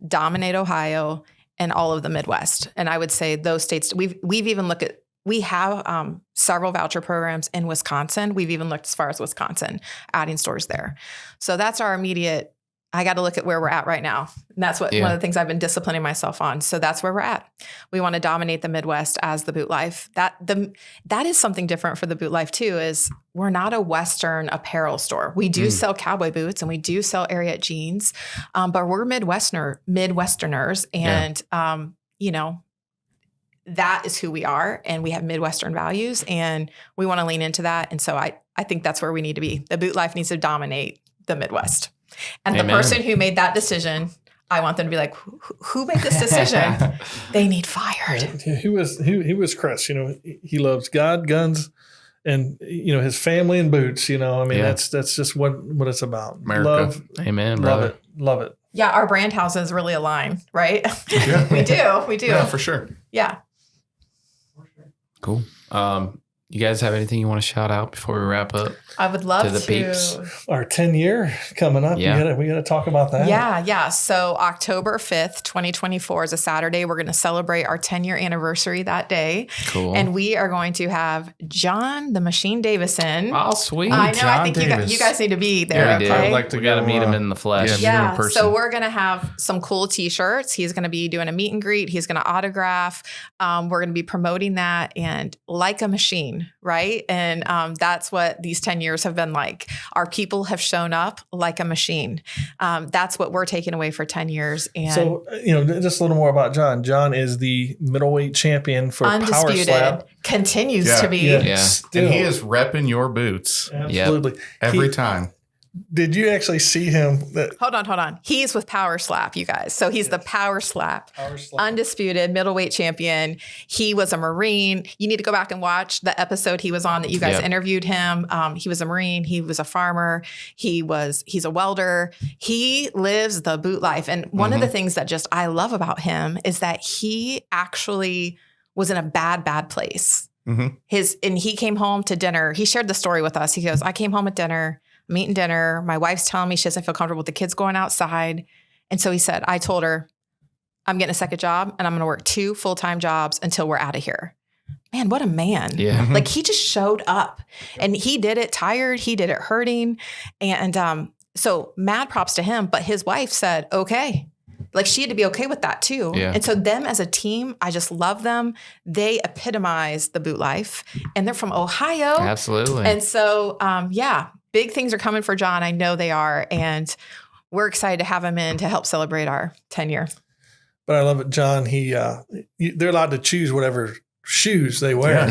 dominate Ohio, and all of the Midwest. And I would say those states, we've even looked at, we have several voucher programs in Wisconsin. We've even looked as far as Wisconsin, adding stores there. So that's our immediate, I got to look at where we're at right now. And that's one of the things I've been disciplining myself on. So that's where we're at. We want to dominate the Midwest as the Boot Life. That is something different for the Boot Life too, is we're not a Western apparel store. We do sell cowboy boots and we do sell Ariat jeans, but we're Midwesterners. And, that is who we are. And we have Midwestern values and we want to lean into that. And so I think that's where we need to be. The Boot Life needs to dominate the Midwest. And the person who made that decision, I want them to be like, who made this decision? They need fired. He was Chris. He loves God, guns, and his family and boots. That's just what it's about. America. Love, amen, brother. Love it. Yeah, our brand houses really align, right? Yeah. We do. Yeah, for sure. Yeah. Cool. You guys have anything you want to shout out before we wrap up? I would love to. The peeps. Our 10-year coming up. Yeah. We got to talk about that. Yeah. So October 5th, 2024 is a Saturday. We're going to celebrate our 10-year anniversary that day. Cool. And we are going to have John the Machine Davison. Oh, sweet. I know. John I think you guys need to be there. Yeah, okay? I'd like to we got to meet him in the flesh. Yeah. In person. So we're going to have some cool t-shirts. He's going to be doing a meet and greet. He's going to autograph. We're going to be promoting that, and like a machine, right? And that's what these 10 years have been like. Our people have shown up like a machine. That's what we're taking away for 10 years. And so, just a little more about John. John is the middleweight champion for undisputed, Power Slap. Continues to be. Yeah. And he is repping your boots. Absolutely. Every time. Did you actually see him? Hold on. He's with Power Slap, you guys. So he's the Power Slap, undisputed middleweight champion. He was a Marine. You need to go back and watch the episode he was on that you guys interviewed him. He was a Marine. He was a farmer. He's a welder. He lives the boot life. And one of the things that just I love about him is that he actually was in a bad place. And he came home to dinner. He shared the story with us. He goes, I came home at dinner. I'm eating dinner. My wife's telling me she doesn't feel comfortable with the kids going outside. And so he said, I told her, I'm getting a second job and I'm going to work 2 full-time jobs until we're out of here. Man, what a man. Yeah. Like he just showed up and he did it tired. He did it hurting. And so mad props to him, but his wife said, okay. Like she had to be okay with that too. Yeah. And so them as a team, I just love them. They epitomize the boot life and they're from Ohio. Absolutely. And so, big things are coming for John. I know they are. And we're excited to have him in to help celebrate our 10-year. But I love it, John. They're allowed to choose whatever shoes they wear.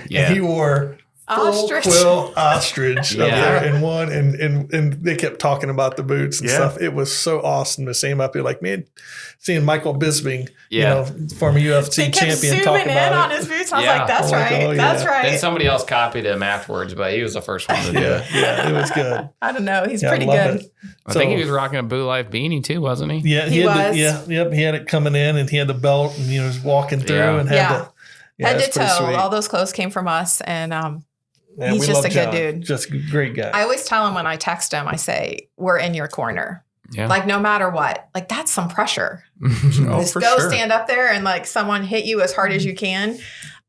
Yeah. And he wore Ostrich. full ostrich up Yeah. there in one, and they kept talking about the boots and stuff. It was so awesome to see him up there. Like, man, seeing Michael Bisping, former UFC They kept champion, talk zooming in about on it. his boots. I was Yeah. like, that's I'm like, right. oh, yeah. That's right. Then somebody else copied him afterwards, but he was the first one to do it. Yeah, it was good. I don't know. He's Yeah, pretty I love good. it. I think he was rocking a Boot Life beanie too, wasn't he? Yeah, He was. He had it coming in, and he had the belt, and he was walking through, Yeah. and had Yeah. Head it's to pretty toe. sweet. All those clothes came from us. And Man, he's we just love a good John. dude. Just a great guy. I always tell him when I text him, I say, we're in your corner. Yeah. Like no matter what, like that's some pressure. Oh, Just for go sure. stand up there and like someone hit you as hard as you can.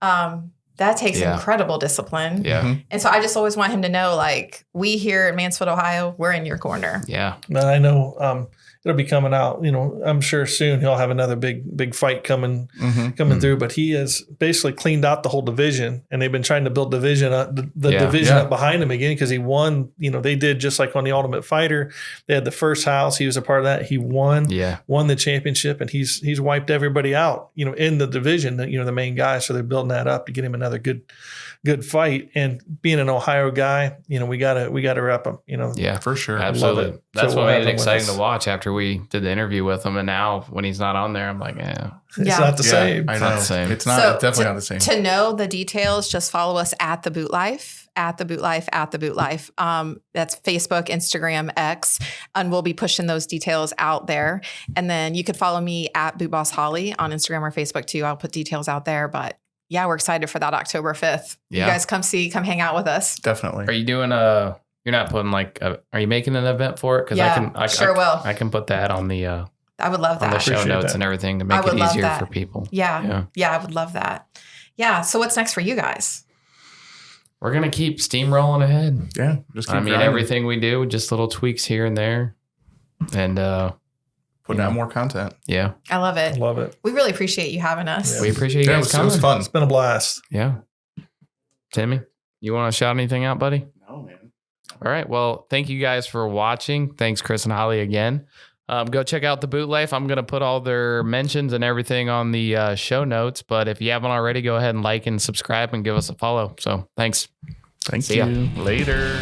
That takes Yeah. incredible discipline. Yeah. And so I just always want him to know, like, we here in Mansfield, Ohio, we're in your corner. Yeah. And I know it'll be coming out. I'm sure soon he'll have another big fight coming through. But he has basically cleaned out the whole division, and they've been trying to build division up, the division up behind him again because he won. They did just like on the Ultimate Fighter. They had the first house. He was a part of that. He won. Yeah. Won the championship, and he's wiped everybody out. In the division. The main guy. So they're building that up to get him another good fight. And being an Ohio guy, we gotta rep him. Yeah. For sure. Absolutely. Love it. That's So what we'll made have it him with exciting us. to watch after we did the interview with him. And now when he's not on there, I'm like, It's Yeah. not the same. I It's know. not the same. It's not. So It's definitely not the same. To know the details, just follow us at The Boot Life, at The Boot Life, at The Boot Life. That's Facebook, Instagram, X, and we'll be pushing those details out there. And then you could follow me at Boot Boss Holly on Instagram or Facebook too. I'll put details out there, but yeah, we're excited for that October 5th. Yeah. You guys come hang out with us. Definitely. Are you doing you're not putting are you making an event for it? Because Yeah, will. I can put that on the I would love on the that. show Appreciate notes that. and everything to I make it would love easier that. for people. Yeah, I would love that. Yeah. So what's next for you guys? We're gonna keep steamrolling ahead. Yeah. Just keep I mean, grinding, everything we do, just little tweaks here and there. And putting out more content. yeah, I love I it. love it. We really appreciate you having us. Yeah. we appreciate you Yeah, guys it was coming. fun. It's been a blast. Yeah. Timmy, you want to shout anything out, buddy? No, man. All right. Well, thank you guys for watching. Thanks, Chris and Holly, again. Go check out the Boot Life. I'm going to put all their mentions and everything on the show notes. But if you haven't already, go ahead and like and subscribe and give us a follow. So thanks. Thank See ya. you. Later.